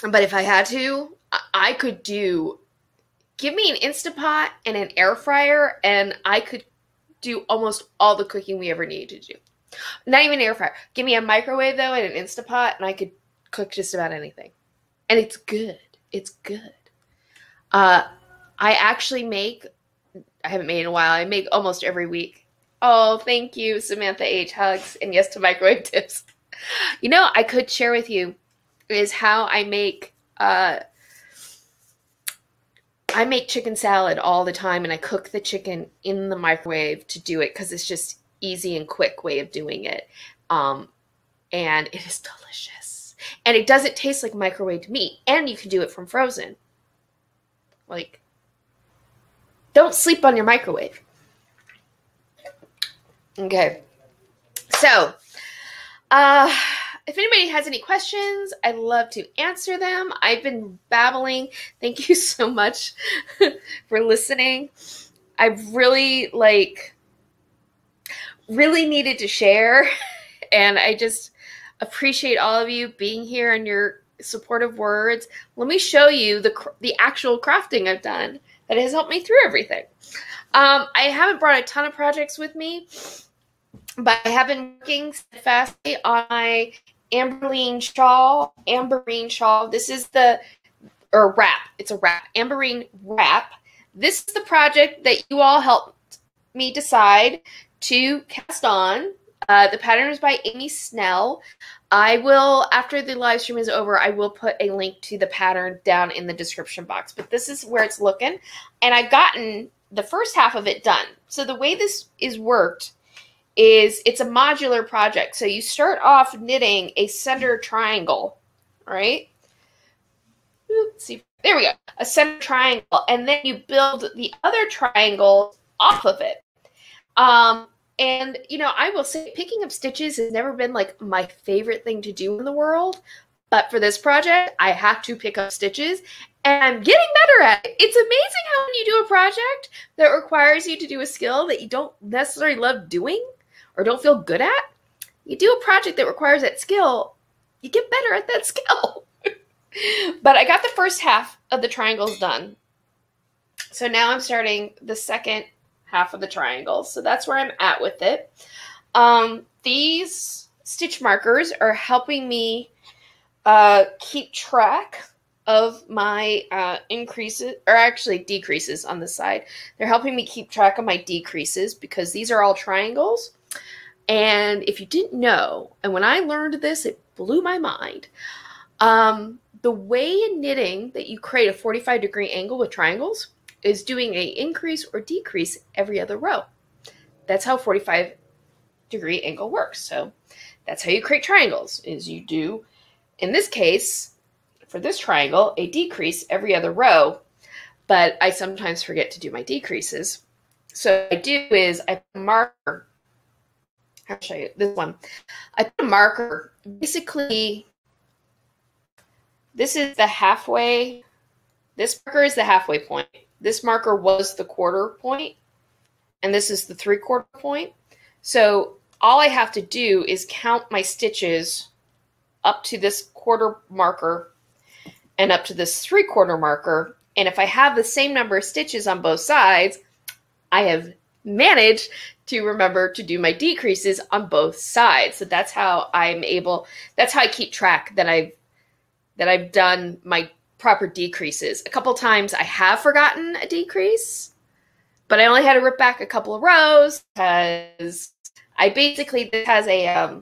if I had to, I could give me an Instapot and an air fryer, and I could do almost all the cooking we ever need to do. Not even an air fryer. Give me a microwave, though, and an Instapot, and I could cook just about anything. And it's good. It's good. I haven't made in a while. I make almost every week. Oh, thank you, Samantha H. Hugs, and yes to microwave tips. You know, I could share with you is how I make chicken salad all the time, and I cook the chicken in the microwave to do it because it's just easy and quick way of doing it. And it is delicious. And it doesn't taste like microwaved meat, and you can do it from frozen. Like, don't sleep on your microwave. Okay, so if anybody has any questions, I'd love to answer them. I've been babbling. Thank you so much for listening. I've really needed to share, and I just appreciate all of you being here and your supportive words. Let me show you the actual crafting I've done that has helped me through everything. I haven't brought a ton of projects with me, but I have been working steadfastly on my Amberine shawl. This is wrap. It's a wrap. Amberine wrap. This is the project that you all helped me decide to cast on. The pattern is by Amy Snell. I will, after the live stream is over, I will put a link to the pattern down in the description box. But this is where it's looking. And I've gotten the first half of it done. So the way this is worked is it's a modular project. So you start off knitting a center triangle, right? Let's see if There we go. A center triangle, and then you build the other triangle off of it. And, you know, I will say picking up stitches has never been like my favorite thing to do in the world. But for this project, I have to pick up stitches, and I'm getting better at it. It's amazing how when you do a project that requires you to do a skill that you don't necessarily love doing or don't feel good at, you do a project that requires that skill, you get better at that skill. But I got the first half of the triangles done. So now I'm starting the second half of the triangle. So that's where I'm at with it. These stitch markers are helping me keep track of my increases, or actually decreases on the side. They're helping me keep track of my decreases because these are all triangles. And if you didn't know, and when I learned this, it blew my mind. The way in knitting that you create a 45-degree angle with triangles is doing an increase or decrease every other row. That's how 45-degree angle works. So that's how you create triangles, is you do, in this case, for this triangle, a decrease every other row, but I sometimes forget to do my decreases. So what I do is I put a marker. I'll show you this one. I put a marker. Basically, this is the halfway. This marker is the halfway point. This marker was the quarter point, and this is the 3/4 point. So all I have to do is count my stitches up to this quarter marker and up to this 3/4 marker. And if I have the same number of stitches on both sides, I have managed to remember to do my decreases on both sides. So that's how I'm able, that's how I keep track that I've done my proper decreases. A couple times I have forgotten a decrease, but I only had to rip back a couple of rows because I basically, this has a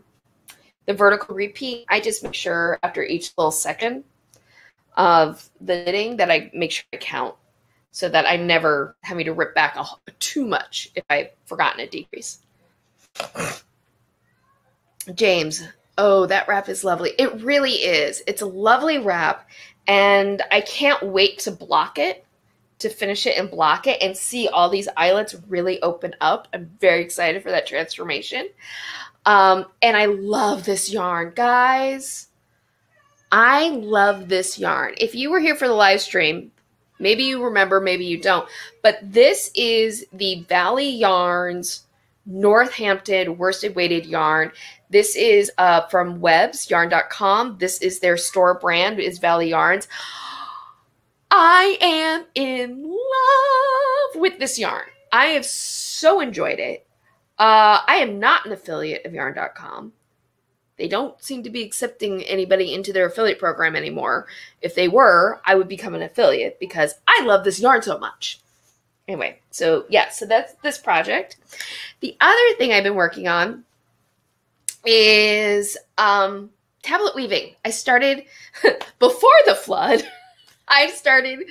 the vertical repeat. I just make sure after each little second of the knitting that I make sure I count so that I'm never having to rip back too much if I've forgotten a decrease. James, oh, that wrap is lovely. It really is. It's a lovely wrap, and I can't wait to block it, to finish it and block it and see all these eyelets really open up. I'm very excited for that transformation. And I love this yarn, guys. I love this yarn. If you were here for the live stream, maybe you remember, maybe you don't, but this is the Valley Yarns Northampton worsted weighted yarn. This is from websyarn.com. This is their store brand, is Valley Yarns. I am in love with this yarn. I have so enjoyed it. I am not an affiliate of yarn.com. They don't seem to be accepting anybody into their affiliate program anymore. If they were, I would become an affiliate because I love this yarn so much. Anyway, so yeah, so that's this project. The other thing I've been working on is tablet weaving. I started before the flood. I started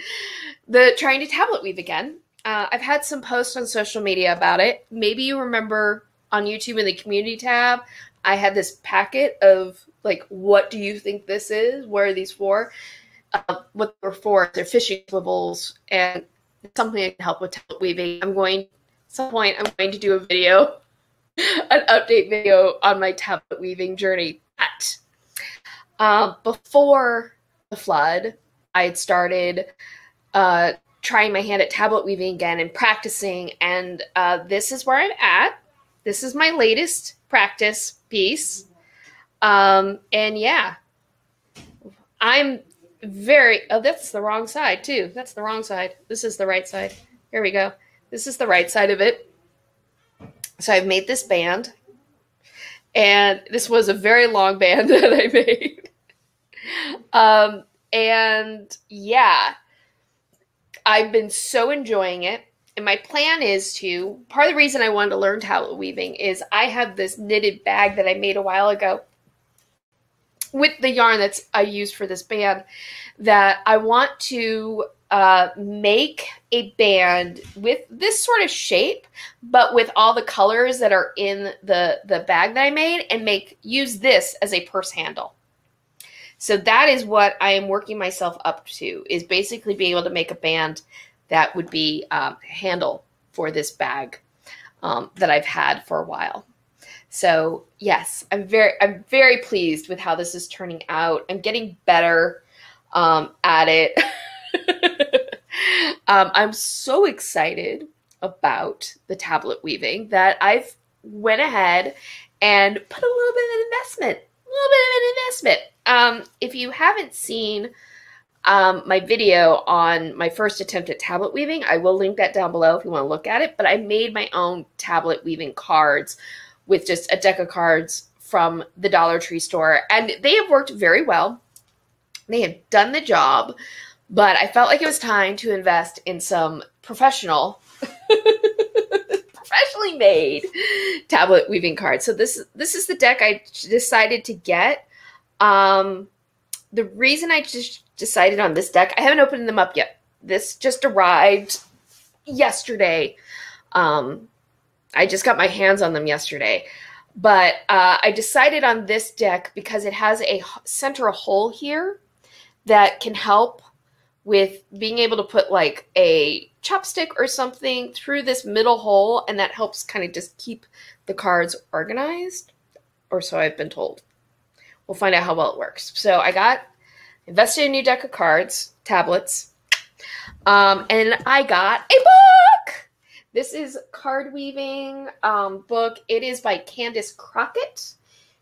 trying to tablet weave again. I've had some posts on social media about it. Maybe you remember on YouTube in the community tab, I had this packet of like, what do you think this is? What are these for? What they're for? They're fishing swivels, and it's something I can help with tablet weaving. At some point, I'm going to do a video, an update video on my tablet weaving journey. But before the flood, I had started trying my hand at tablet weaving again and practicing, and this is where I'm at. This is my latest practice piece. And yeah, I'm very, oh, that's the wrong side too. That's the wrong side. This is the right side. Here we go. This is the right side of it. So I've made this band, and this was a very long band that I made. And yeah, I've been so enjoying it. And my plan is to, part of the reason I wanted to learn tablet weaving is I have this knitted bag that I made a while ago with the yarn that's I used for this band, that I want to make a band with this sort of shape, but with all the colors that are in the bag that I made, and use this as a purse handle. So that is what I am working myself up to, is basically being able to make a band that would be handle for this bag that I've had for a while. So yes, I'm very pleased with how this is turning out. I'm getting better at it. I'm so excited about the tablet weaving that I've went ahead and put a little bit of an investment. If you haven't seen my video on my first attempt at tablet weaving, I will link that down below if you want to look at it. But I made my own tablet weaving cards with just a deck of cards from the Dollar Tree store, and they have worked very well. They have done the job, but I felt like it was time to invest in some professionally made tablet weaving cards. So this is the deck I decided to get. The reason I just decided on this deck, I haven't opened them up yet. This just arrived yesterday. I just got my hands on them yesterday. But I decided on this deck because it has a center hole here that can help with being able to put like a chopstick or something through this middle hole, and that helps kind of just keep the cards organized, or so I've been told. We'll find out how well it works. So I invested in a new deck of cards, tablets, and I got a book! This is card weaving book. It is by Candace Crockett.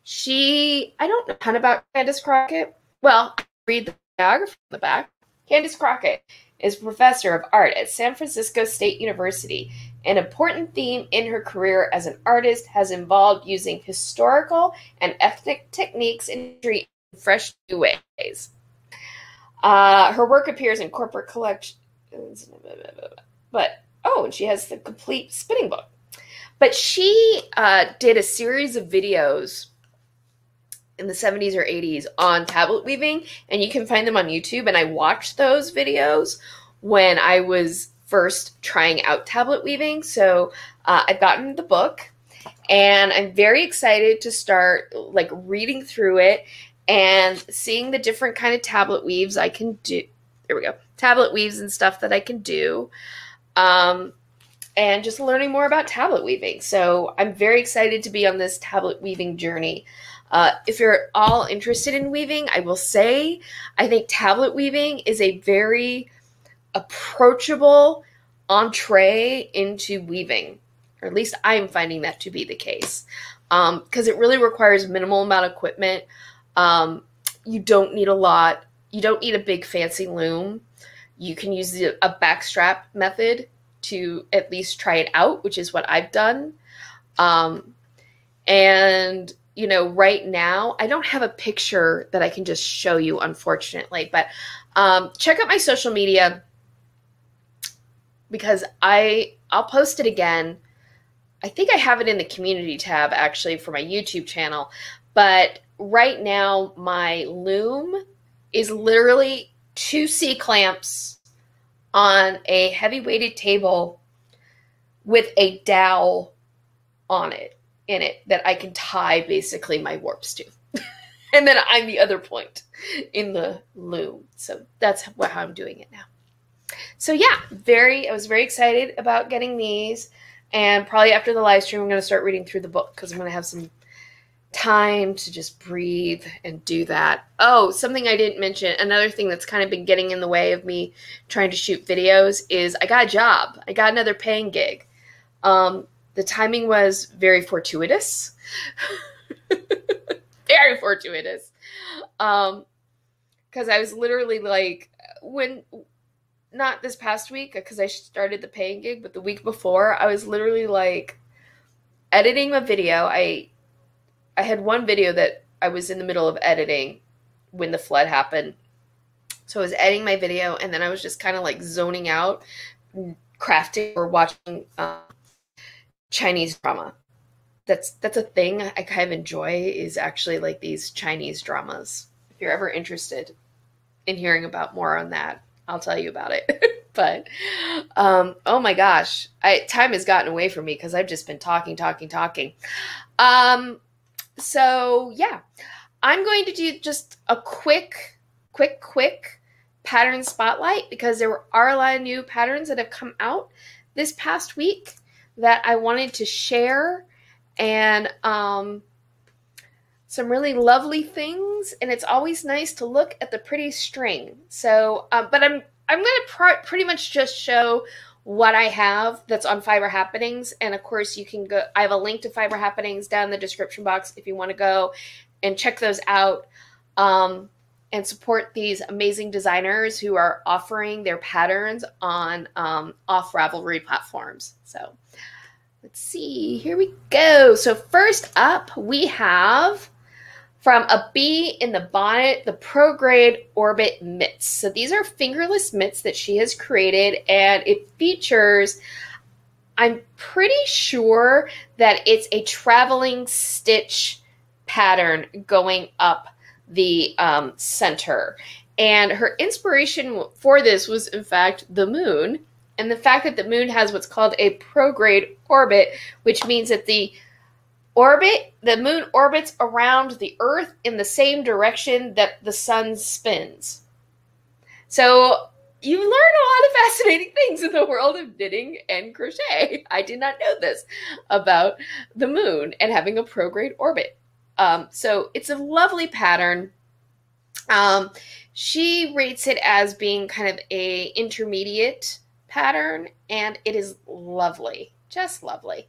I don't know a ton about Candace Crockett. Well, I read the biography on the back. Candace Crockett is professor of art at San Francisco State University. An important theme in her career as an artist has involved using historical and ethnic techniques in fresh new ways. Her work appears in corporate collections, and she has the complete spinning book. But she did a series of videos in the 70s or 80s on tablet weaving, and you can find them on YouTube. And I watched those videos when I was first trying out tablet weaving. So I've gotten the book, and I'm very excited to start like reading through it and seeing the different kind of tablet weaves I can do. There we go. Tablet weaves and stuff that I can do. And just learning more about tablet weaving. So I'm very excited to be on this tablet weaving journey. If you're all interested in weaving, I will say I think tablet weaving is a very approachable entree into weaving, or at least I'm finding that to be the case, because it really requires minimal amount of equipment. You don't need a lot. You don't need a big fancy loom. You can use a backstrap method to at least try it out, which is what I've done. And you know, right now, I don't have a picture that I can just show you, unfortunately, but check out my social media, because I'll post it again. I think I have it in the community tab, actually, for my YouTube channel, but right now, my loom is literally 2 C-clamps on a heavy-weighted table with a dowel on it. In it that I can tie basically my warps to. And then I'm the other point in the loom. So that's how I'm doing it now. So yeah, I was very excited about getting these, and probably after the live stream I'm going to start reading through the book, because I'm going to have some time to just breathe and do that. Oh, something I didn't mention, another thing that's kind of been getting in the way of me trying to shoot videos is I got a job. I got another paying gig. The timing was very fortuitous. Very fortuitous. Because I was literally like, not this past week, because I started the paying gig, but the week before, I was literally like editing a video. I had one video that I was in the middle of editing when the flood happened. So I was editing my video, and then I was just kind of like zoning out, crafting or watching Chinese drama. That's a thing I kind of enjoy, is actually like these Chinese dramas. If you're ever interested in hearing about more on that, I'll tell you about it. But oh my gosh, time has gotten away from me because I've just been talking. So yeah, I'm going to do just a quick pattern spotlight because there are a lot of new patterns that have come out this past week that I wanted to share, and some really lovely things. And it's always nice to look at the pretty string. So, but I'm going to pretty much just show what I have that's on Fiber Happenings. And of course, you can go. I have a link to Fiber Happenings down in the description box if you want to go and check those out. And support these amazing designers who are offering their patterns on off Ravelry platforms. So let's see, here we go. So first up, we have from A Bee in the Bonnet, the Pro Grade Orbit mitts. So these are fingerless mitts that she has created, and it features, I'm pretty sure that it's a traveling stitch pattern going up the center. And her inspiration for this was, in fact, the moon. And the fact that the moon has what's called a prograde orbit, which means that the moon orbits around the Earth in the same direction that the sun spins. So you learn a lot of fascinating things in the world of knitting and crochet. I did not know this about the moon and having a prograde orbit. So it's a lovely pattern. She rates it as being kind of a intermediate pattern, and it is lovely, just lovely.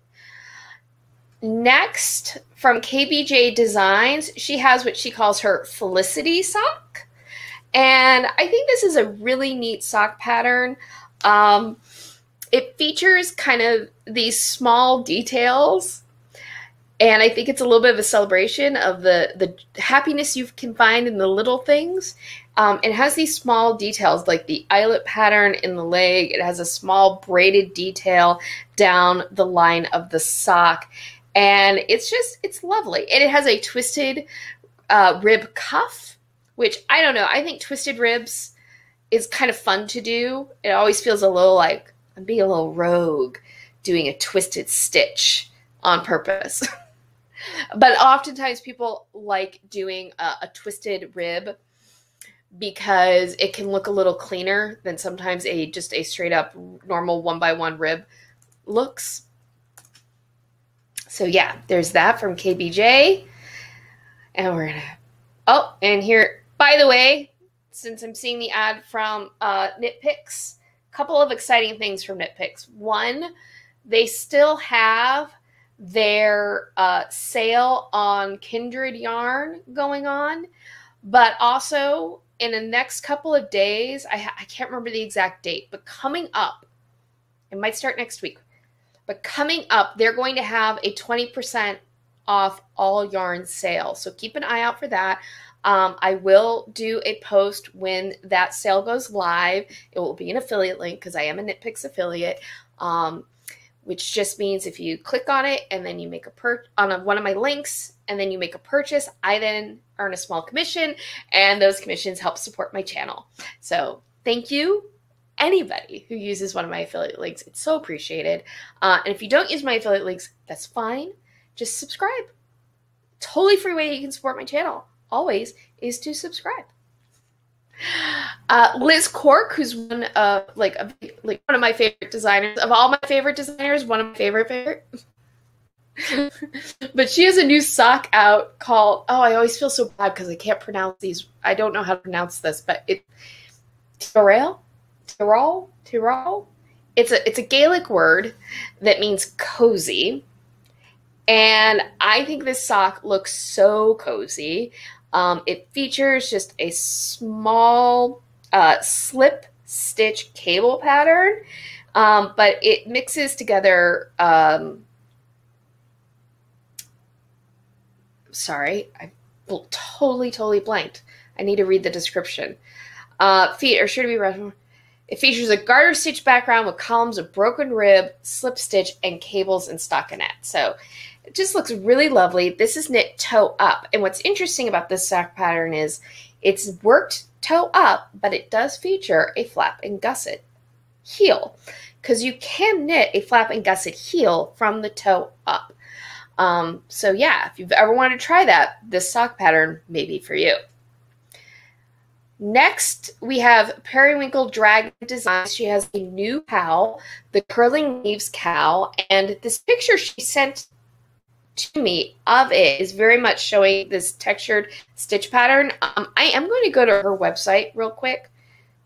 Next, from KBJ Designs, she has what she calls her Felicity sock. And I think this is a really neat sock pattern. It features kind of these small details, and I think it's a little bit of a celebration of the happiness you can find in the little things. It has these small details like the eyelet pattern in the leg. It has a small braided detail down the line of the sock. And it's lovely. And it has a twisted rib cuff, which I don't know. I think twisted ribs is kind of fun to do. It always feels a little like I'm being a little rogue doing a twisted stitch on purpose. But oftentimes people like doing a twisted rib because it can look a little cleaner than sometimes just a straight up normal 1x1 rib looks. So yeah, there's that from KBJ. And we're gonna, and here, by the way, since I'm seeing the ad from Knit Picks, a couple of exciting things from Knit Picks. One, they still have their sale on Kindred yarn going on, but also in the next couple of days, I can't remember the exact date, but coming up, it might start next week, but coming up, they're going to have a 20% off all yarn sale. So keep an eye out for that. I will do a post when that sale goes live. It will be an affiliate link because I am a Knit Picks affiliate. Which just means if you click on it and then you make on one of my links and then you make a purchase, I then earn a small commission, and those commissions help support my channel. So thank you, anybody who uses one of my affiliate links. It's so appreciated. And if you don't use my affiliate links, that's fine. Just subscribe. Totally free way you can support my channel always is to subscribe. Liz Cork, who's one of one of my favorite designers of all my favorite designers, one of my favorite. But she has a new sock out called, I always feel so bad because I can't pronounce these. I don't know how to pronounce this, but Tyrol. It's a Gaelic word that means cozy, and I think this sock looks so cozy. It features just a small slip stitch cable pattern, but it mixes together. Sorry, I totally blanked. I need to read the description. Feet are sure to be. It features a garter stitch background with columns of broken rib, slip stitch, and cables and stockinette. So it just looks really lovely. This is knit toe up. And what's interesting about this sock pattern is it's worked toe up, but it does feature a flap and gusset heel because you can knit a flap and gusset heel from the toe up. So yeah, if you've ever wanted to try that, this sock pattern may be for you. Next, we have Periwinkle Dragon Designs. She has a new cowl, the Curling Leaves cowl, and this picture she sent to me of it is very much showing this textured stitch pattern. I am going to go to her website real quick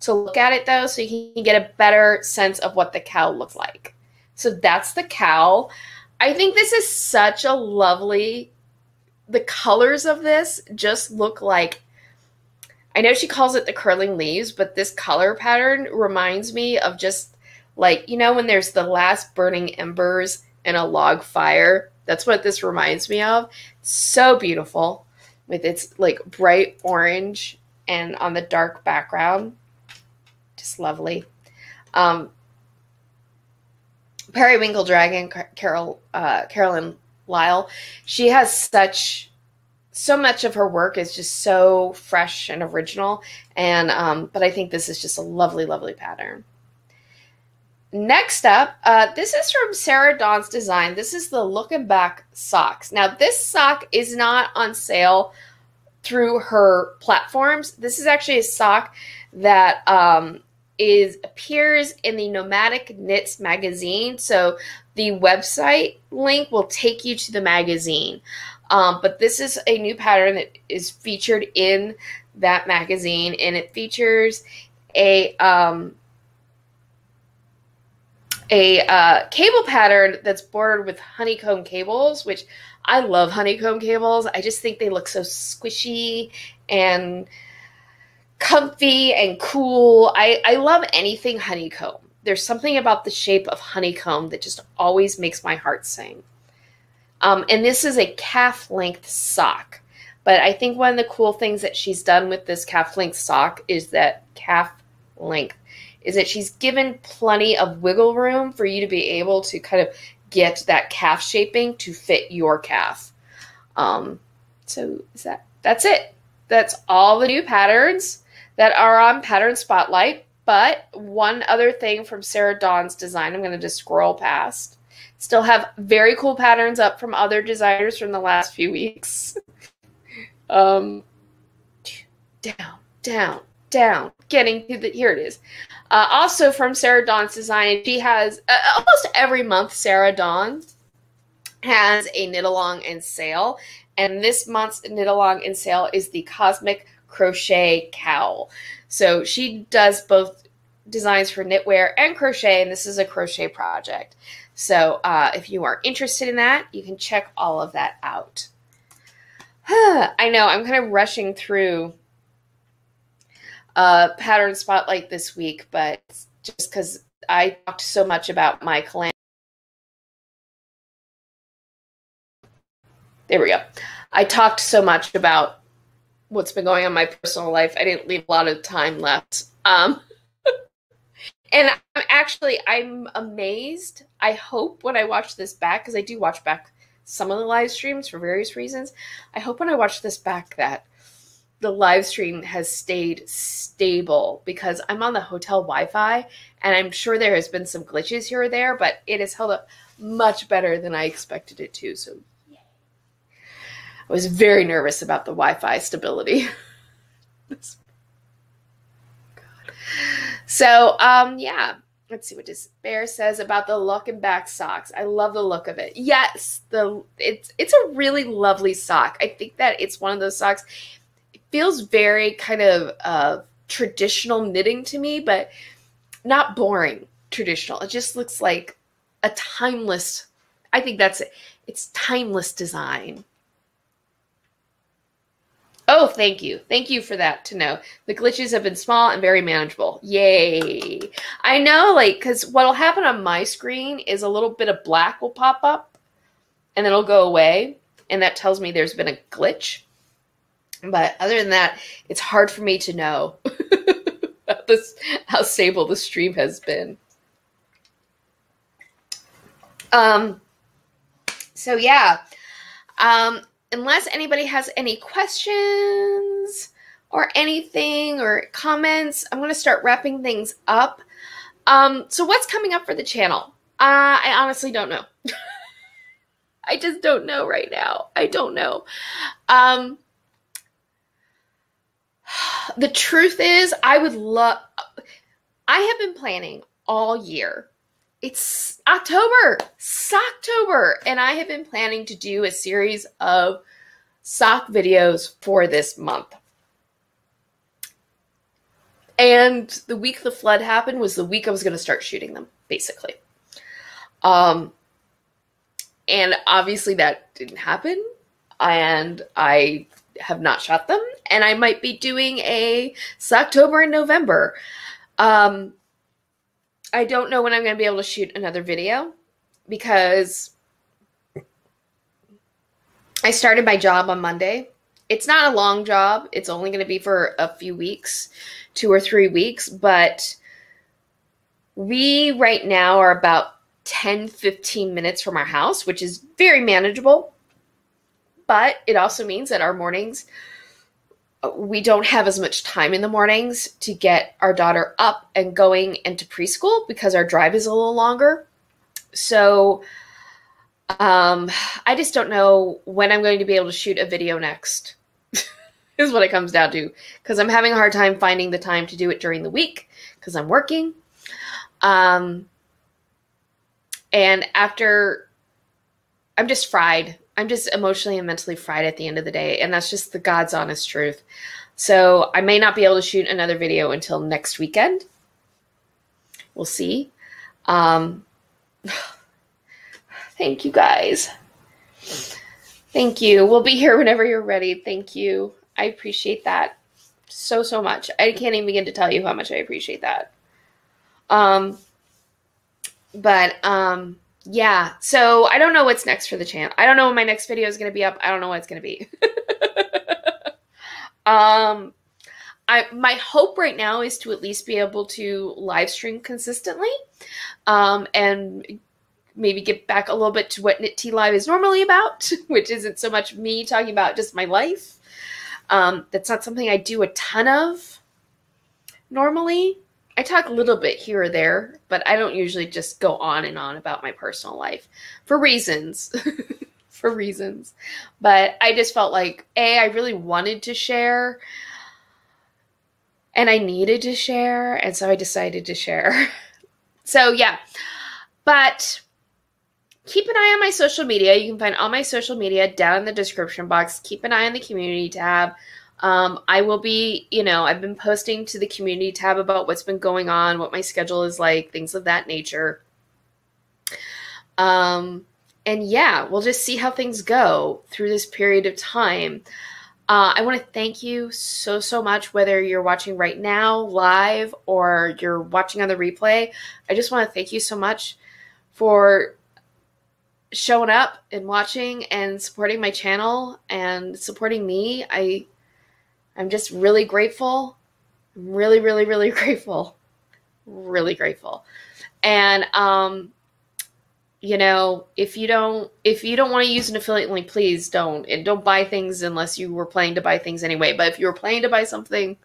to look at it, though, so you can get a better sense of what the cowl looks like. So that's the cowl. I think this is such a lovely, the colors of this just look like, I know she calls it the curling leaves, but this color pattern reminds me of just like, you know, when there's the last burning embers in a log fire. That's what this reminds me of. So beautiful with its like bright orange and on the dark background. Just lovely. Periwinkle Dragon, Carolyn Lyle, she has so much of her work is just so fresh and original, and but I think this is just a lovely, lovely pattern. Next up, this is from Sarah Dawn's Design. This is the Looking Back socks. Now, this sock is not on sale through her platforms. This is actually a sock that appears in the Nomadic Knits magazine. So the website link will take you to the magazine. But this is a new pattern that is featured in that magazine, and it features a cable pattern that's bordered with honeycomb cables, which I love honeycomb cables. I just think they look so squishy and comfy and cool. I love anything honeycomb. There's something about the shape of honeycomb that just always makes my heart sing. And this is a calf length sock. But I think one of the cool things that she's done with this calf length sock is that she's given plenty of wiggle room for you to be able to kind of get that calf shaping to fit your calf. So that's it. That's all the new patterns that are on Pattern Spotlight. But one other thing from Sarah Dawn's Design, I'm going to just scroll past. Still have very cool patterns up from other designers from the last few weeks. Down, getting to here it is. Also from Sarah Dawn's Design, she has, almost every month, Sarah Dawn has a knit-along and sale. And this month's knit-along and sale is the Cosmic Crochet Cowl. So she does both designs for knitwear and crochet, and this is a crochet project. So if you are interested in that, you can check all of that out. I know, I'm kind of rushing through Pattern Spotlight this week, but just because I talked so much about my calamity. There we go. I talked so much about what's been going on in my personal life. I didn't leave a lot of time left. And I'm amazed. I hope when I watch this back, because I do watch back some of the live streams for various reasons, I hope when I watch this back that the live stream has stayed stable, because I'm on the hotel Wi-Fi, and I'm sure there has been some glitches here or there, but it has held up much better than I expected it to, so yay. I was very nervous about the Wi-Fi stability. So, yeah, let's see what Despair says about the Looking Back socks. I love the look of it. Yes, it's a really lovely sock. I think that it's one of those socks. It feels very kind of traditional knitting to me, but not boring traditional. It just looks like a timeless, I think that's it. It's timeless design. Oh, thank you. Thank you for that to know. The glitches have been small and very manageable. Yay. I know, like, because what'll happen on my screen is a little bit of black will pop up and then it'll go away. And that tells me there's been a glitch. But other than that, it's hard for me to know how stable the stream has been. So, yeah. Unless anybody has any questions or anything or comments, I'm going to start wrapping things up. So what's coming up for the channel? I honestly don't know. I just don't know right now. I don't know. The truth is, I have been planning all year. It's October, and I have been planning to do a series of sock videos for this month. And the week the flood happened was the week I was going to start shooting them, basically. And obviously that didn't happen, and I have not shot them, and I might be doing a Socktober in November. I don't know when I'm going to be able to shoot another video because I started my job on Monday. It's not a long job. It's only going to be for a few weeks, 2 or 3 weeks, but we right now are about 10, 15 minutes from our house, which is very manageable. But it also means that our mornings, we don't have as much time in the mornings to get our daughter up and going into preschool because our drive is a little longer. So I just don't know when I'm going to be able to shoot a video next, is what it comes down to. Because I'm having a hard time finding the time to do it during the week because I'm working. And after, I'm just fried. I'm just emotionally and mentally fried at the end of the day, and that's just the God's honest truth. So I may not be able to shoot another video until next weekend. We'll see. Thank you, guys. Thank you. We'll be here whenever you're ready. Thank you. I appreciate that so, so much. I can't even begin to tell you how much I appreciate that. Yeah, so I don't know what's next for the channel. I don't know when my next video is going to be up. I don't know what it's going to be. My hope right now is to at least be able to live stream consistently, and maybe get back a little bit to what Knit Tea Live is normally about, which isn't so much me talking about just my life. That's not something I do a ton of normally. I talk a little bit here or there, but I don't usually just go on and on about my personal life for reasons. For reasons. But I just felt like, I really wanted to share, and I needed to share, and so I decided to share. So yeah, but keep an eye on my social media. You can find all my social media down in the description box. Keep an eye on the community tab. I will be, I've been posting to the community tab about what's been going on, what my schedule is like, things of that nature. And yeah, we'll just see how things go through this period of time. I want to thank you so, so much, whether you're watching right now live or you're watching on the replay. I just want to thank you so much for showing up and watching and supporting my channel and supporting me. I'm just really grateful. I'm really, really, really grateful. Really grateful. And, if you don't want to use an affiliate link, please don't. And don't buy things unless you were planning to buy things anyway. But if you were planning to buy something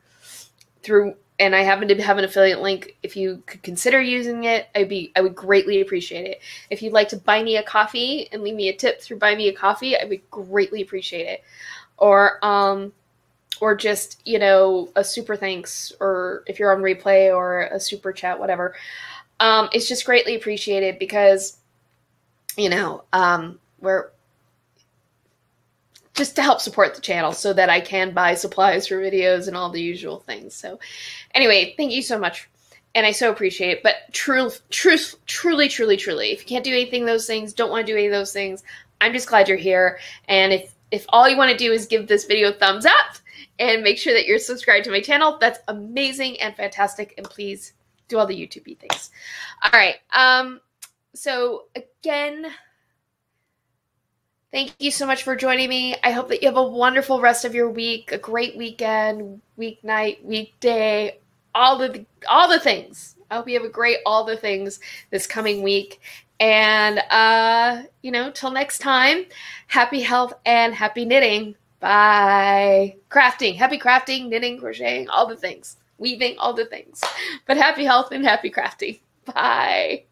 through, and I happen to have an affiliate link, if you could consider using it, I would greatly appreciate it. If you'd like to buy me a coffee and leave me a tip through Buy Me a Coffee, I would greatly appreciate it. Or just, a super thanks, or if you're on replay, or a super chat, whatever. It's just greatly appreciated because, we're just to help support the channel so that I can buy supplies for videos and all the usual things. So anyway, thank you so much. And I so appreciate it. But truly, if you can't do anything of those things, don't want to do any of those things, I'm just glad you're here. And if all you want to do is give this video a thumbs up, and make sure that you're subscribed to my channel, that's amazing and fantastic. And please do all the YouTube-y things. All right. So again, thank you so much for joining me. I hope that you have a wonderful rest of your week, a great weekend, weeknight, weekday, all the things. I hope you have a great all the things this coming week. And, till next time, happy health and happy knitting. Bye. Crafting. Happy crafting, knitting, crocheting, all the things. Weaving, all the things. But happy health and happy crafting. Bye.